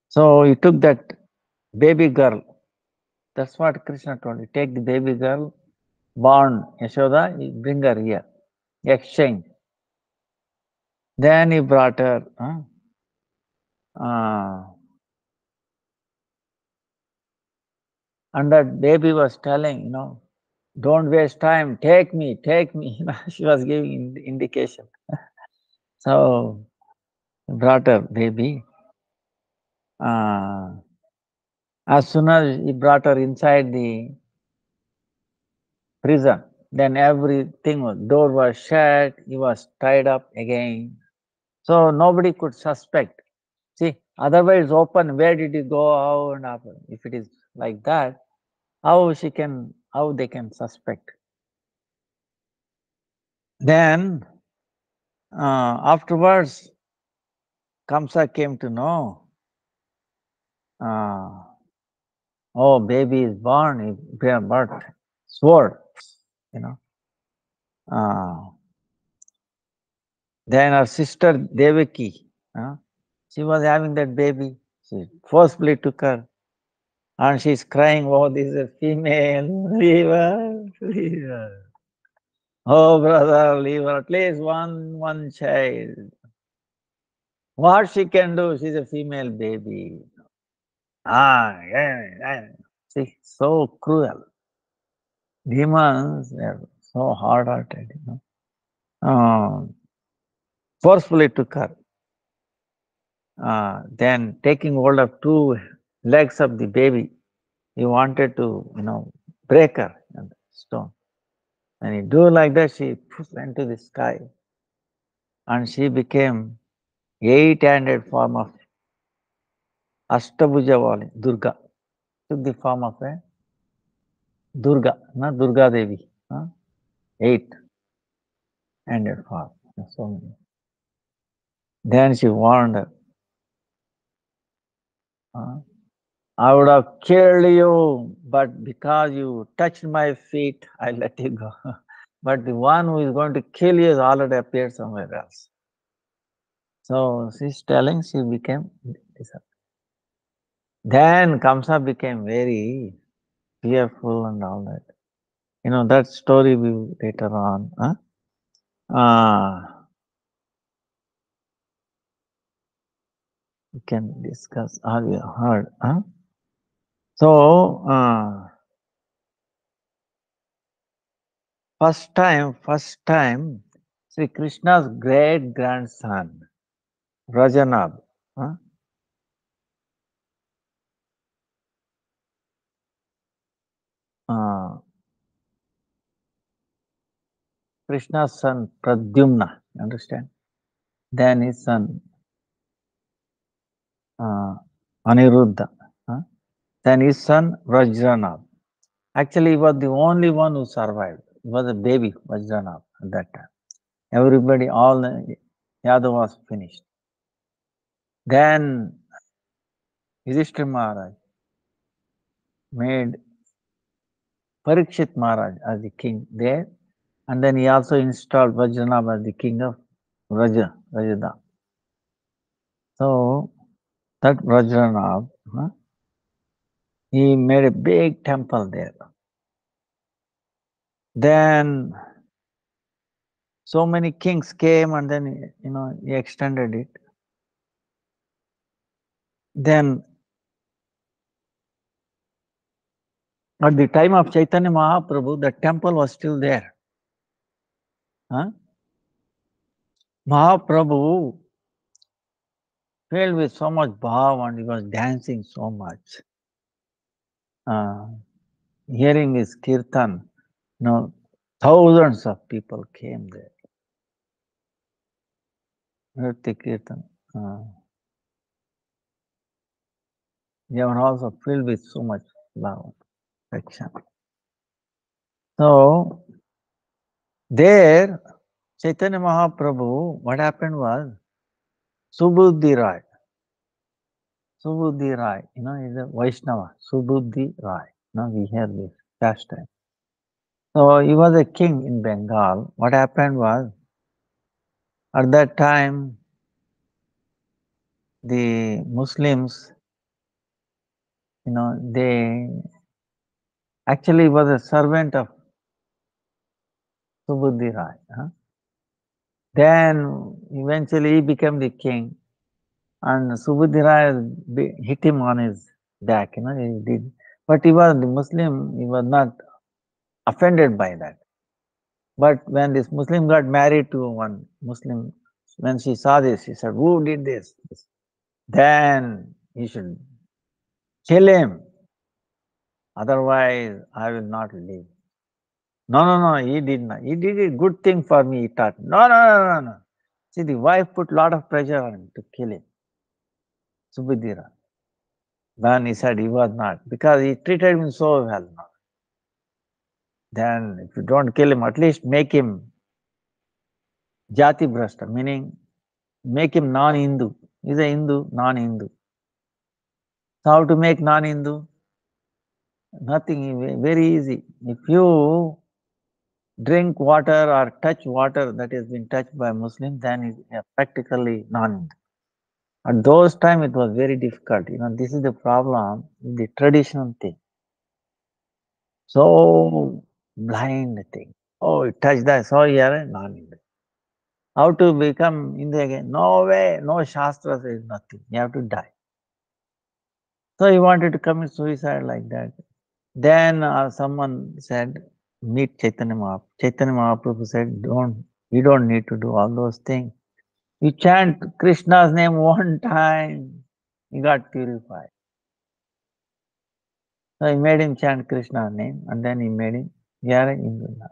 So he took that baby girl. That's what Krishna told you. Take the baby girl, born Yashoda, you bring her here. Exchange. Then he brought her. And that baby was telling, don't waste time, take me. She was giving indication. So he brought her baby. As soon as he brought her inside the prison, then door was shut, he was tied up again. So nobody could suspect. See, otherwise open, where did he go, how and how? If it is like that, how they can suspect? Then afterwards, Kamsa came to know, oh, baby is born, he gave birth, sword, Then her sister Devaki, she was having that baby. She forcibly took her. And she's crying, oh, this is a female, leave her, leave her. Oh, brother, leave her, at least one child. What she can do, she's a female baby. Yeah. See, so cruel. Demons are so hard-hearted, forcefully took her. Then taking hold of two legs of the baby, he wanted to, break her on the stone. And he do like that, she went to the sky. And she became 8-handed form of Ashtabhujavali, Durga. Took the form of a Durga, not Durga Devi. 8-handed form. So many. Then she warned her, I would have killed you, but because you touched my feet, I let you go. But the one who is going to kill you has already appeared somewhere else. So she's telling she became disappointed. Then Kamsa became very fearful and all that. That story we later on. We can discuss. Have you heard? So, first time, Sri Krishna's great grandson, Rajanab, Krishna's son Pradyumna, understand? then his son uh, Aniruddha, huh? Then his son Vajranath. Actually, he was the only one who survived. He was a baby, Vajranath, at that time. Everybody, all the Yadav was finished. Then Yudhishthira Maharaj made Parikshit Maharaj as the king there, and then he also installed Vajranath as the king of Rajada. So that Vajranath, huh, he made a big temple there. Then so many kings came, and then he extended it. Then at the time of Chaitanya Mahaprabhu, the temple was still there. Huh? Mahaprabhu filled with so much bhav and he was dancing so much. Hearing his kirtan, thousands of people came there. Heard the kirtan. They were also filled with so much love, affection. So, there, Chaitanya Mahaprabhu, what happened was, Subuddhi Rai. Subuddhi Rai, is a Vaishnava. Subuddhi Rai. We hear this pastime. So, he was a king in Bengal. What happened was, at that time, the Muslims, they actually was a servant of Subuddhi Rai. Then eventually he became the king, and Subuddhi Rai hit him on his back. He did, but he was the Muslim. He was not offended by that. But when this Muslim got married to one Muslim, when she saw this, she said, "Who did this? Then you should kill him. Otherwise, I will not live." No, he did not. He did a good thing for me, he thought. No. See, the wife put a lot of pressure on him to kill him. Subhadira. Then he said he was not, because he treated him so well. Then if you don't kill him, at least make him Jati Brashta, meaning make him non-Hindu. He's a Hindu, non-Hindu. So how to make non-Hindu? Nothing, very easy. If you drink water or touch water that has been touched by Muslim, then it's practically non-Hindu. At those time it was very difficult. This is the problem, the traditional thing. So blind thing. Oh, it touched that, so you are a non-Hindu. How to become Hindu again? No way, no Shastra says nothing. You have to die. So he wanted to commit suicide like that. Then someone said, meet Chaitanya Mahaprabhu. Chaitanya Mahaprabhu said, you don't need to do all those things. You chant Krishna's name one time, he got purified. So he made him chant Krishna's name, and then he made him, you are a Hindu now.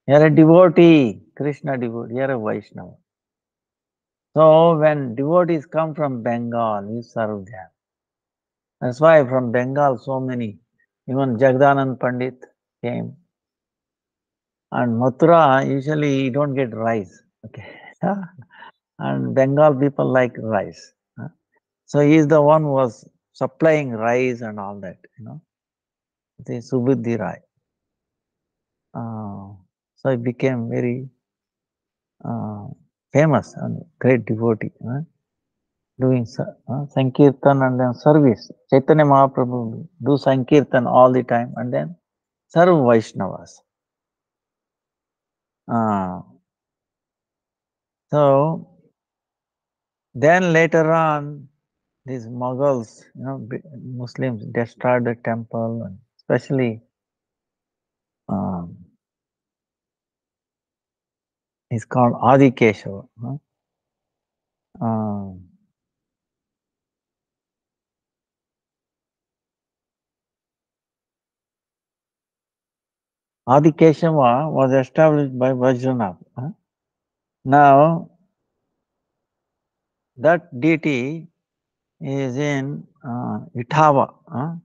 You are a devotee, Krishna devotee, you are a Vaishnava. So when devotees come from Bengal, you serve them. That's why from Bengal so many, even Jagdanand Pandit came. And Mathura, usually you don't get rice. Okay. And Bengal people like rice. So he is the one who was supplying rice and all that, The Subuddhi Rai. So he became very famous and great devotee, doing Sankirtan and then service. Chaitanya Mahaprabhu do Sankirtan all the time and then serve Vaishnavas. So then later on, these Mughals, Muslims destroyed the temple, and especially he's called Adi Keshava. Adi Keshava was established by Vajranath. Now, that deity is in Itava, uh,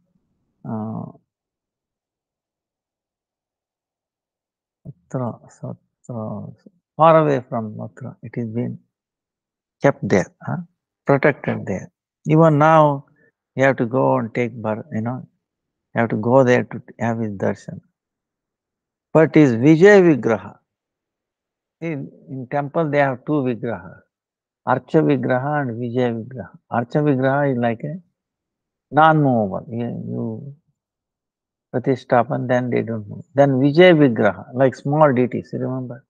far away from Mathura. It is been kept there, protected there. Even now, you have to go and take birth, you have to go there to have his darshan. But his Vijay Vigraha, in temple they have two Vigrahas, Archa Vigraha and Vijay Vigraha. Archa Vigraha is like a non-movable. You Pratishthapan, then they don't move. Then Vijay Vigraha, like small deities, remember?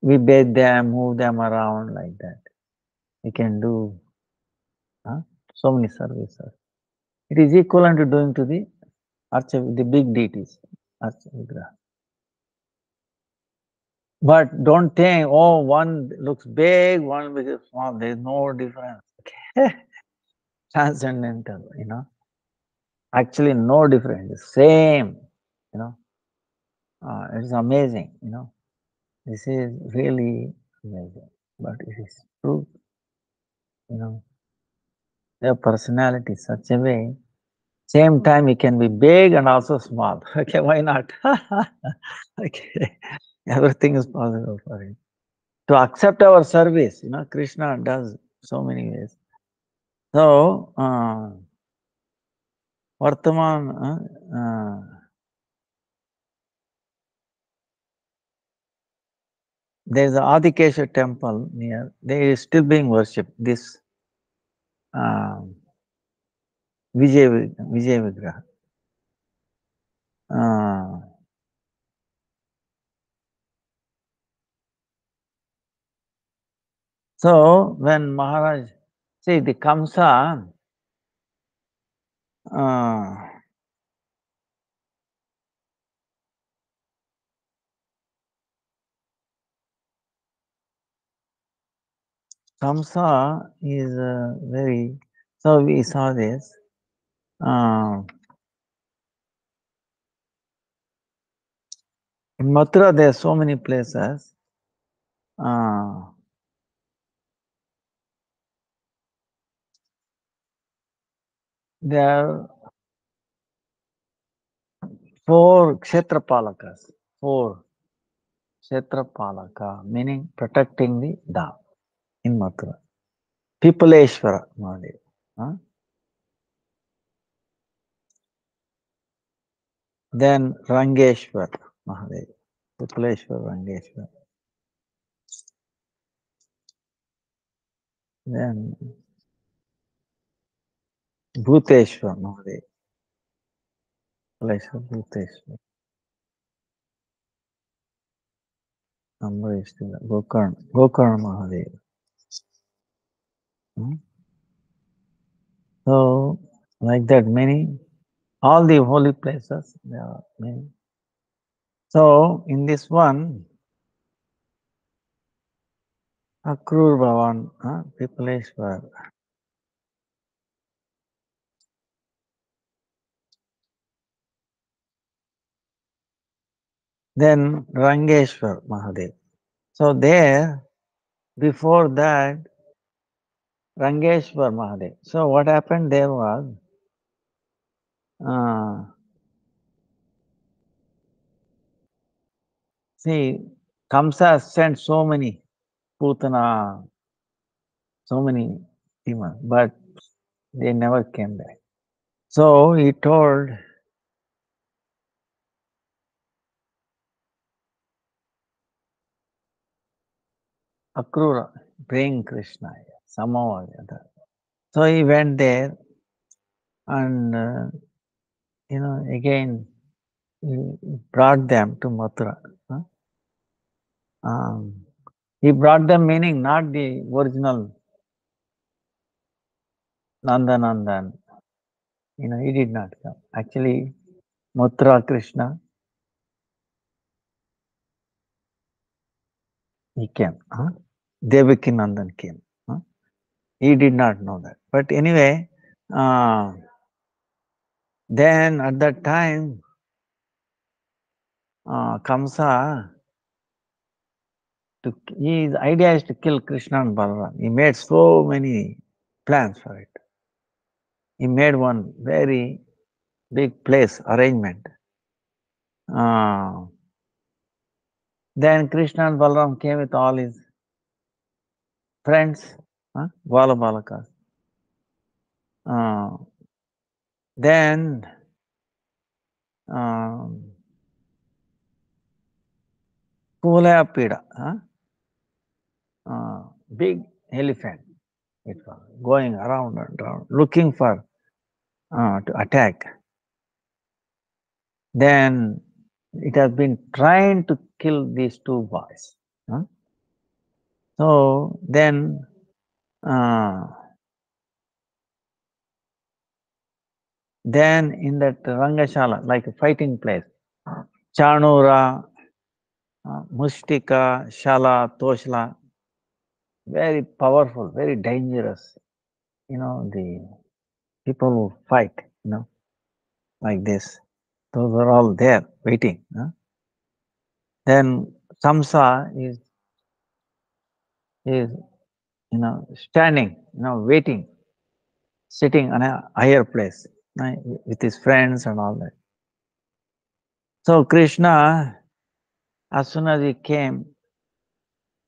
We bathe them, move them around like that. We can do so many services. It is equivalent to doing to the Archa, the big deities, Archa Vigraha. But don't think, oh, one looks big, one looks small. There is no difference. Transcendental, Actually, no difference. Same, you know. It's amazing. This is really amazing. But it is true, Their personality is such a way. Same time, it can be big and also small. Okay, why not? Okay, everything is possible for him. To accept our service, Krishna does so many ways. So, Vartaman, there is a Adikesha temple near. They is still being worshipped. This Vijay Vigraha. So when Maharaj, see the Kamsa, Kamsa is very. So we saw this. In Mathura, there are so many places. There are 4 Kshetrapalakas. 4 Kshetrapalaka, meaning protecting the Dham in Mathura. Pipaleshwara Mahadev. Then Rangeshwar Mahadev. Pipaleshwar Rangeshwar. Then Bhuteshwar Mahadev. Pipaleshwar Bhuteshwar. Ambareshwar. Gokarna Mahadev. So, like that, all the holy places, there are many. So, in this one, Akrur Bhavan, Pipaleshwar. Then Rangeshwar Mahadev. So there, before that, Rangeshwar Mahadev. So what happened there was, see, Kamsa sent so many Putana, so many demons, but they never came back. So he told Akrura, bring Krishna here, somehow or the other. So he went there and, again, he brought them to Mathura. He brought them, meaning not the original Nandanandan. He did not come. Actually, Mathura Krishna, he came. Devaki Nandan came. He did not know that. But anyway, then at that time, Kamsa his idea is to kill Krishna and Balaram. He made so many plans for it. He made one very big place arrangement. Then Krishna and Balaram came with all his friends, Bala Balakas. Then Kulaya Pida, big elephant, it was going around and around, looking for to attack. Then it has been trying to kill these two boys. So then in that Rangashala, like a fighting place, Chanura, Mustika, Shala, Toshla, very powerful, very dangerous. The people who fight, like this. Those are all there waiting. Then Samsa is standing, waiting, sitting on a higher place with his friends and all that. So Krishna, as soon as he came,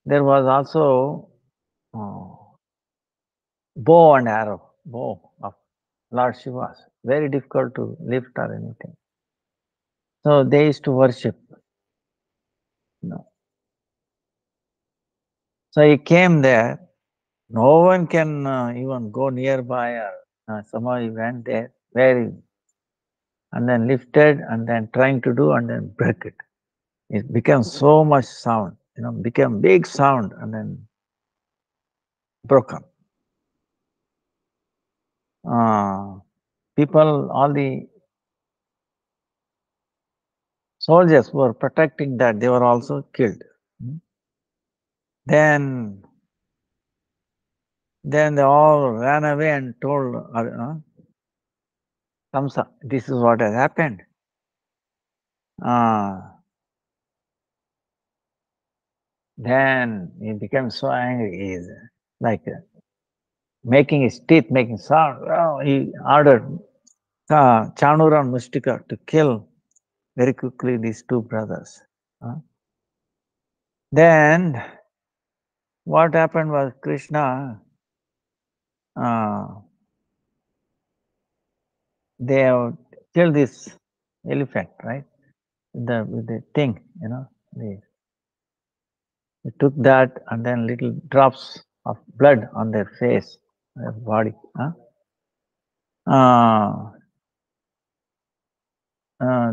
there was also bow and arrow, bow of Lord Shiva's, very difficult to lift or anything. So they used to worship. So he came there. No one can even go nearby, or somehow he went there, very, and then lifted, and then trying to do, and then break it. It became so much sound, became big sound, and then broken. People, all the soldiers who were protecting that, they were also killed. Then they all ran away and told Kamsa, this is what has happened. Then he became so angry. He's like making his teeth, making sound. Well, he ordered Chanura and Mustika to kill very quickly these two brothers. Then what happened was Krishna, they have killed this elephant, right? With the thing, they took that, and then little drops of blood on their face, their body.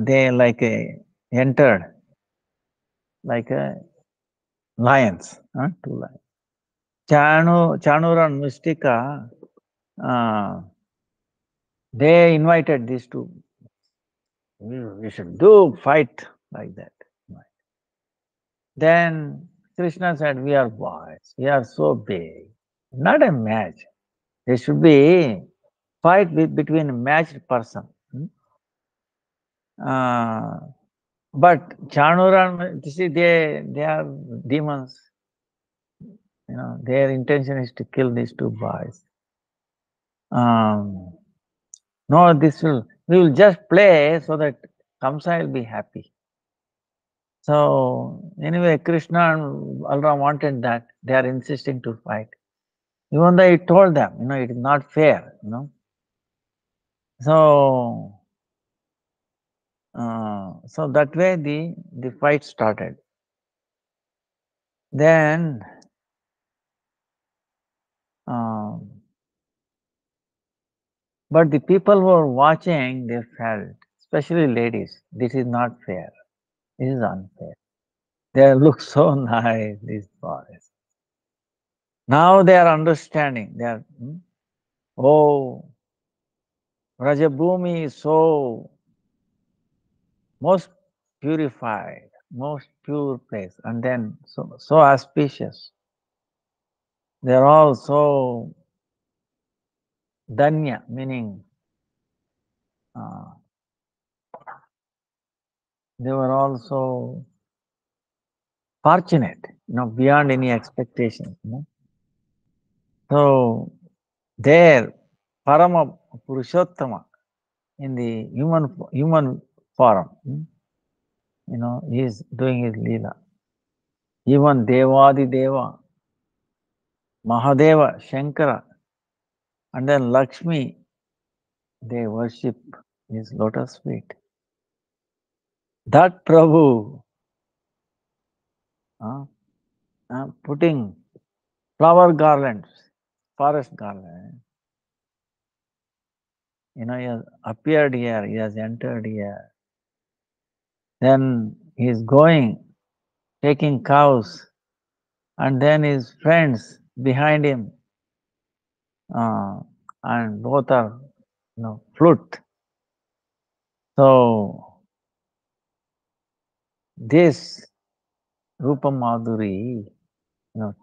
They entered like a lions, two lions. Chanura and Mystica, they invited these two. We should fight like that. Then Krishna said, we are boys, we are so big, not a match. There should be fight between a matched person. But Chanura, you see, they are demons. Their intention is to kill these two boys. No, we will just play so that Kamsa will be happy. So anyway, Krishna and Balram wanted that. They are insisting to fight. Even though he told them, it is not fair, So, so that way the fight started. Then, but the people who were watching, they felt, especially ladies, this is not fair. This is unfair. They look so nice, these boys. Now they are understanding. They are, Rajabhumi is so most purified, most pure place, and then so auspicious. They are all so danya, meaning they were also fortunate, beyond any expectation. So there, Parama Purushottama in the human form, he is doing his Leela. Even Devadi Deva, Mahadeva, Shankara, and then Lakshmi, they worship his lotus feet. That Prabhu, putting flower garlands, forest garland, he has appeared here, he has entered here. Then he is going, taking cows, and then his friends behind him, and both are, flute. So this Rupa Madhuri,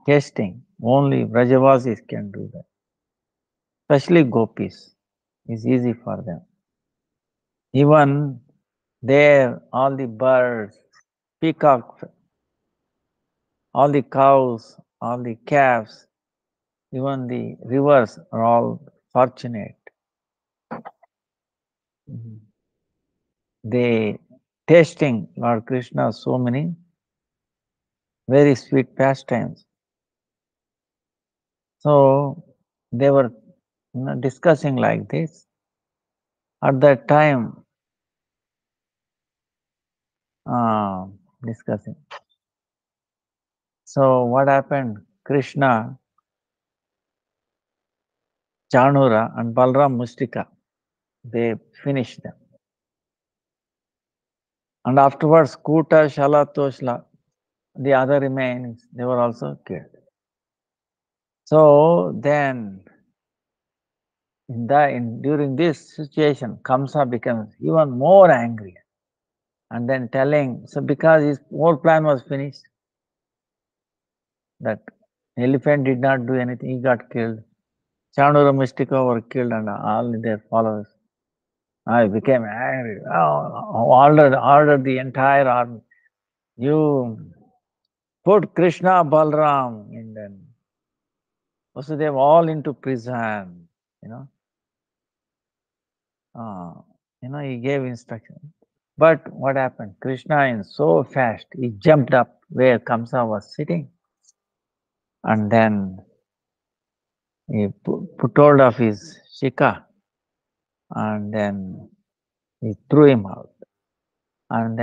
tasting, only Vrajavasis can do that. Especially gopis, is easy for them. Even there, all the birds, peacocks, all the cows, all the calves, even the rivers are all fortunate. They tasting Lord Krishna so many very sweet pastimes. So they were discussing like this. At that time, discussing. So what happened? Krishna, Chanura and Balram Mustika, they finished them. And afterwards, Kuta, Shala, Toshla, the other remains, they were also killed. So then, during this situation, Kamsa becomes even more angry. And then telling, so because his whole plan was finished, that elephant did not do anything, he got killed. Chanura Mystica were killed and all their followers. I became angry. Ordered the entire army. You put Krishna, Balram, and then Vasudeva all into prison. He gave instructions. But what happened? Krishna is so fast, he jumped up where Kamsa was sitting, and then he put hold of his shika, and then he threw him out. And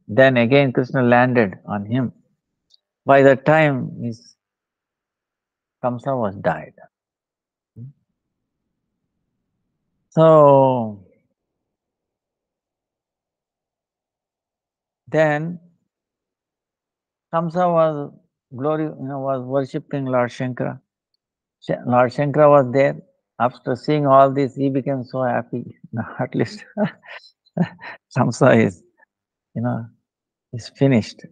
then again Krishna landed on him. By the time his Kamsa was died. So then Kamsa was was worshipping Lord Shankara. Lord Shankara was there. After seeing all this, he became so happy. At least Kamsa is, is finished.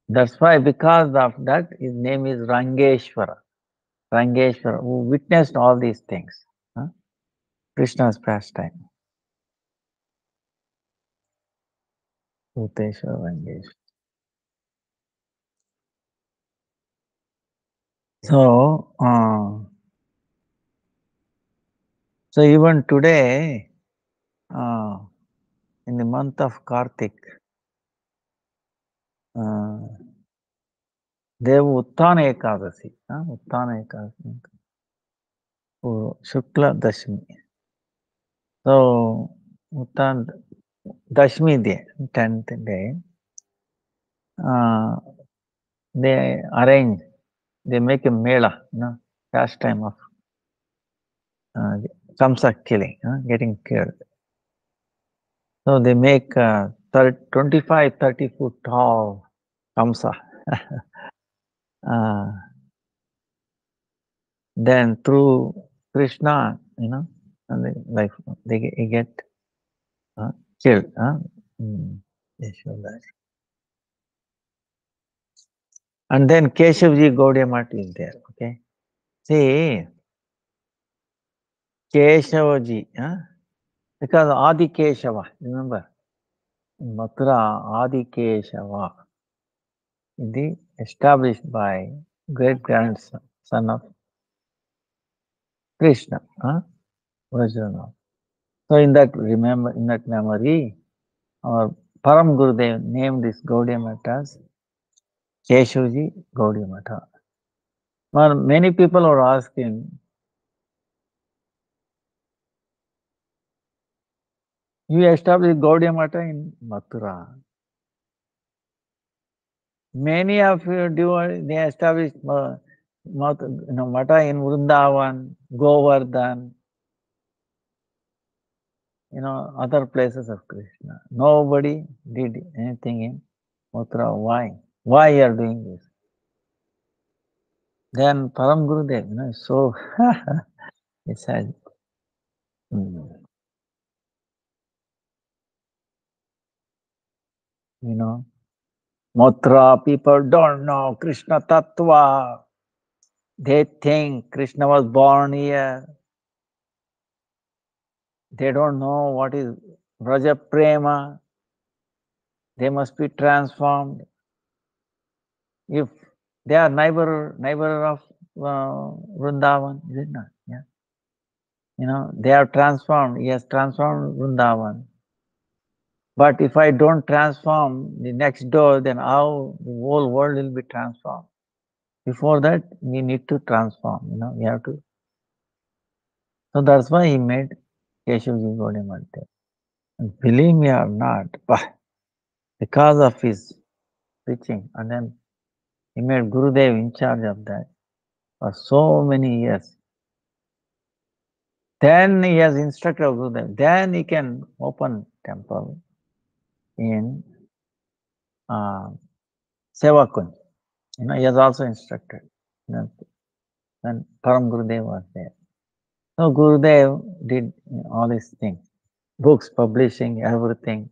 That's why, because of that, his name is Rangeshwara. Rangeshwara, who witnessed all these things. Krishna's pastime. Bhuteshwara Rangeshwara. So even today, in the month of Kartik, Dev Uttana Ekadasi, Uttana Ekadasi, Shukla Dashmi. So, Uttan Dashmi day, 10th day, they arrange, they make a mela, pastime of Kamsa killing, getting killed. So they make 25, 30 foot tall Kamsa. Then through Krishna, and they get killed. They show that. And then Keshavji Gaudiya Math is there. Okay. See, Keshavaji, because Adi Keshava, remember? Mathura Adikeshava. It is established by great grandson of Krishna, Vajranath. So in that memory, our Param Gurudev named this Gaudiya Math as Keshavji Gaudiya Matha. Well, many people are asking, you established Gaudiya Matha in Mathura. Many of you do, they established Matha in Vrindavan, Govardhan, other places of Krishna. Nobody did anything in Mathura. Why? Why you are doing this? Then Param Gurudev, so he said, Mathura people don't know Krishna Tattva. They think Krishna was born here. They don't know what is Vraja Prema. They must be transformed. If they are neighbor of Vrindavan, is it not? Yeah. They are transformed. He has transformed Vrindavan. But if I don't transform the next door, then how the whole world will be transformed? Before that, we need to transform. We have to. So that's why he made Keshavji Gaudiya Math. Believe me or not, because of his preaching, and then he made Gurudev in charge of that for so many years. Then he has instructed Gurudev. Then he can open temple in Sevakund. He has also instructed when Param Gurudev was there. So Gurudev did all these things, books, publishing, everything,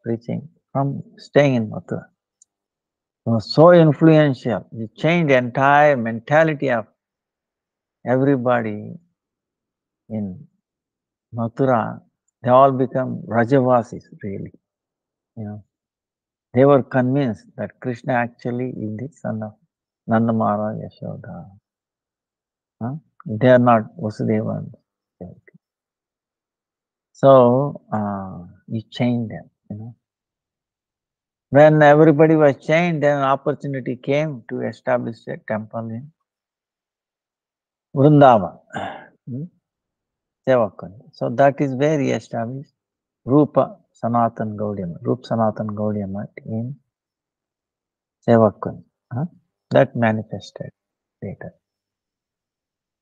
preaching from staying in Mathura. He was so influential. He changed the entire mentality of everybody in Mathura. They all become Rajavasis, really. They were convinced that Krishna actually is the son of Nanda Maharaj Yashoda. They are not Vasudevans. So he changed them. When everybody was changed, then an opportunity came to establish a temple in Vrindavan, Sevakund. So that is where he established Rupa Sanatan Gaudiya, Rupa Sanatan Gaudiya Math in Sevakund. That manifested later.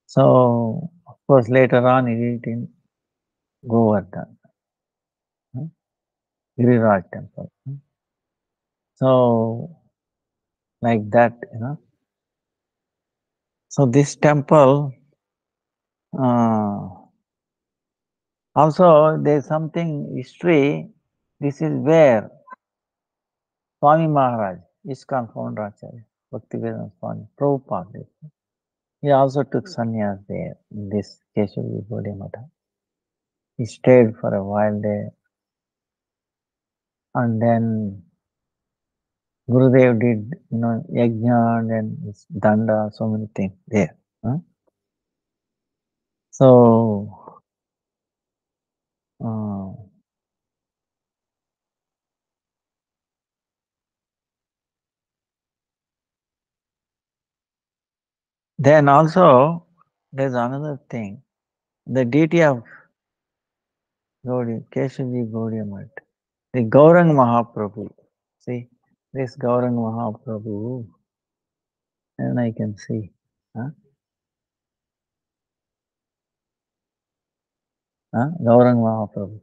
So, of course, later on he did it in Govardhan, Giriraj temple. So, like that, So this temple, also there's something history. This is where Swami Maharaj, ISKCON founder Acharya, Bhakti-Vedanta Swami, Prabhupada, he also took sannyas there in this Keshavji Gaudiya Matha. He stayed for a while there, and then Gurudev did, yajna and danda, so many things there. So, then also there's another thing. The deity of Gaudiya, Keshavji Gaudiya Math, the Gaurang Mahaprabhu. See, this Gaurang Mahaprabhu, and I can see. Gaurang Mahaprabhu.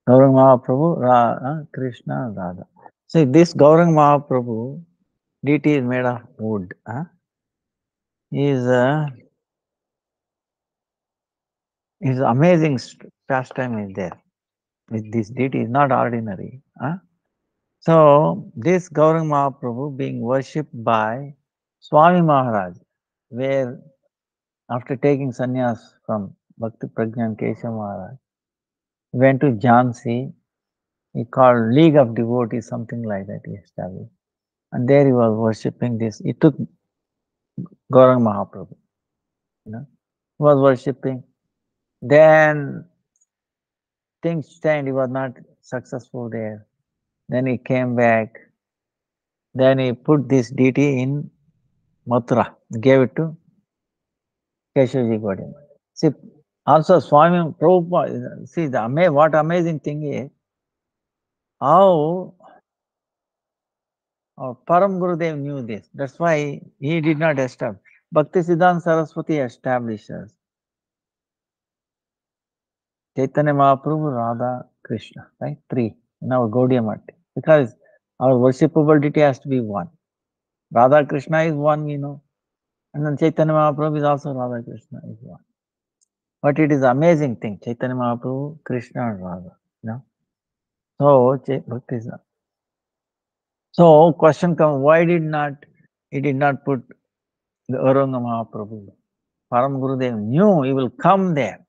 Gaurang Mahaprabhu, Krishna, Radha. See, this Gaurang Mahaprabhu, deity is made of wood. His amazing pastime is there. With this deity is not ordinary. So, this Gaurang Mahaprabhu being worshipped by Swami Maharaj, where after taking sannyas from Bhakti Prajnan Keshav Maharaj, He went to Jhansi. He called League of Devotees, something like that he established. And there he was worshipping this. He took Gauranga Mahaprabhu, you know, he was worshipping. Then things changed. He was not successful there. Then he came back. Then he put this deity in Mathura, gave it to Keshavji Gaudiya. See, also Swami Prabhupada, see, what amazing thing is how Param Gurudev knew this. That's why he did not establish. Bhakti-Siddhanta Saraswati establishes Chaitanya Mahaprabhu, Radha, Krishna, right? Three in our Gaudiya Mati. Because our worshipable deity has to be one. Radha Krishna is one, we know. And then Chaitanya Mahaprabhu is also Radha Krishna is one. But it is amazing thing, Chaitanya Mahaprabhu, Krishna and Radha. You know? So, Bhakti. So, question comes, why he did not put the Auranga Mahaprabhu? Param Gurudev knew he will come there.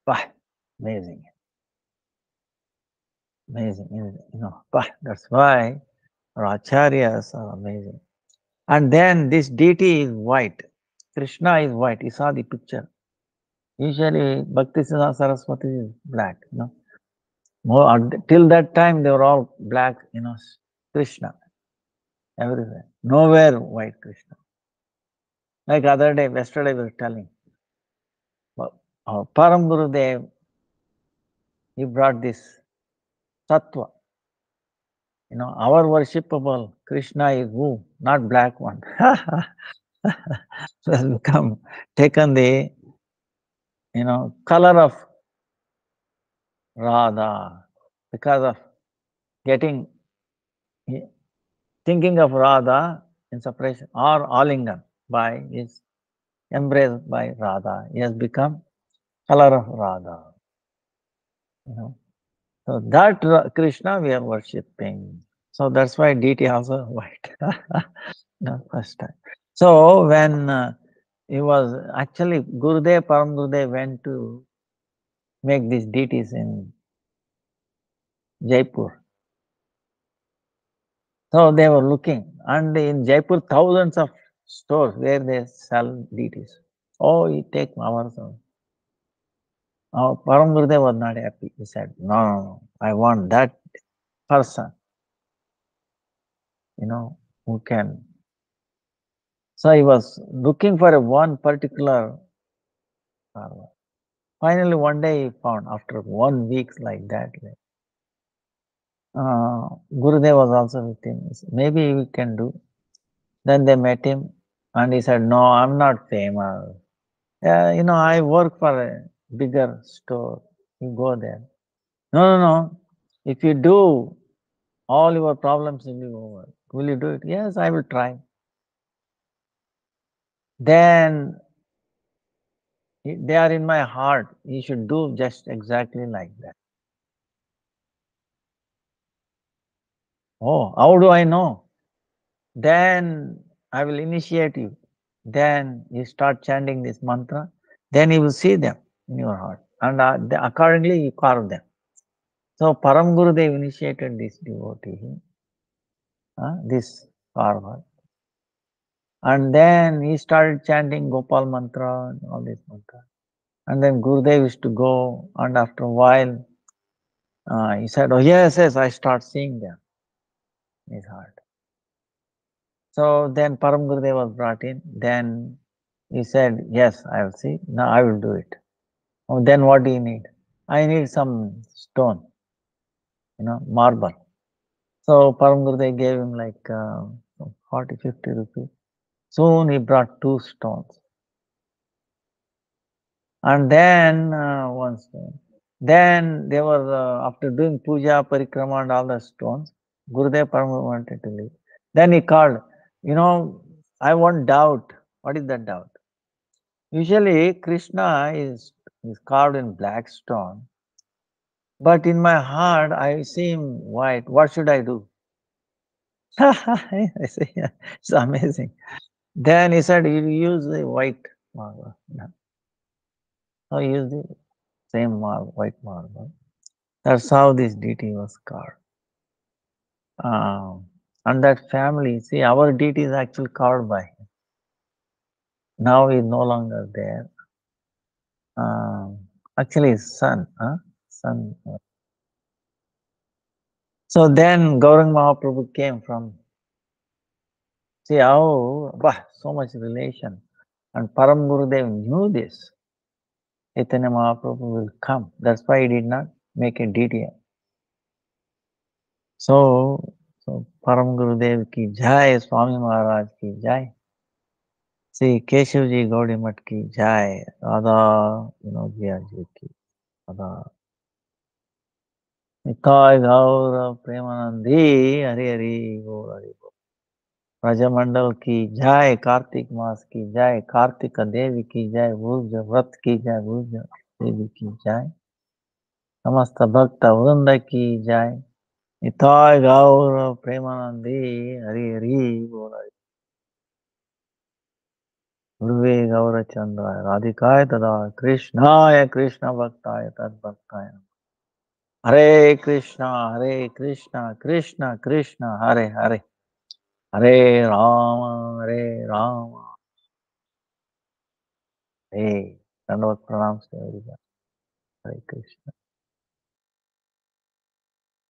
Bah, amazing. Amazing, you know. Bah, that's why our acharyas are amazing. And then this deity is white. Krishna is white. You saw the picture. Usually Bhakti Siddhanta Saraswati is black, you know. Till that time they were all black, you know, Krishna, everywhere. Nowhere white Krishna. Like yesterday we were telling, Param Gurudev, he brought this sattva. You know, our worshipable Krishna is who? Not black one. So has become taken the, you know, color of Radha because of getting thinking of Radha in separation or Alingan by his embraced by Radha. He has become color of Radha. You know. So that Krishna we are worshipping. So that's why deity also white. No, first time. So when he was actually Gurudev, Param Gurudev went to make these deities in Jaipur. So they were looking, and in Jaipur, thousands of stores where they sell deities. Oh, you take hours. Param Gurudev was not happy. He said, no, I want that person, you know, who can. So he was looking for one particular farmer. Finally, one day he found, after 1 week like that, Gurudev was also with him. He said, maybe we can do. Then they met him and he said, no, I'm not famous. You know, I work for a bigger store. You go there. No, no, no. If you do, all your problems will be over. Will you do it? Yes, I will try. Then they are in my heart. You should do just exactly like that. Oh, how do I know? Then I will initiate you. Then you start chanting this mantra. Then you will see them in your heart. And accordingly you carve them. So Param Gurudev initiated this devotee, this carver. And then he started chanting Gopal mantra and all this mantra. And then Gurudev used to go, and after a while, he said, oh yes, yes, I start seeing them in his heart. So then Param Gurudev was brought in. Then he said, yes, I will see. Now I will do it. Oh, then what do you need? I need some stone, you know, marble. So Param Gurudev gave him like 40, 50 rupees. Soon he brought 2 stones. And then one stone. Then they were, after doing puja, parikrama and all the stones, Gurudev Param wanted to leave. Then he called, you know, I want doubt. What is that doubt? Usually Krishna is carved in black stone, but in my heart I see him white. What should I do? I say, yeah, it's amazing. Then he said, you use the white marble. No. So he used it. same marble, white marble. That's how this deity was carved. And that family, see, our deity is actually carved by him. Now he is no longer there. Actually, his son, son. So then Gaurang Mahaprabhu came from, see how, so much relation. And Param Gurudev knew this. Chaitanya Mahaprabhu will come. That's why he did not make a deity. So Param Gurudev ki jai, Swami Maharaj ki jai. See, Keshivji Gaudiya Math ki jai, Radha Vinodji ki Radha. Nitai Gaura Premanandi, Hari Hari Gaur Hari Gaur. Rajamandal ki jai, Kartik Mas ki jai, Kartika Devi ki jai, Burja Vrat ki jai, Burja Devi ki jai. Samasta Bhakta Vrinda ki jai. Nitai Gaura Premanandi, Hari Hari Gaur Hari. Guruve Gaura Chandraya, Radhikaya Tada, Krishnaya Krishna Bhaktaya Tad Bhaktaya. Hare Krishna, Krishna Krishna, Hare Hare. Hare Rama, Hare Rama. Hey, Dandavat Pranams to everyone. Hare Krishna.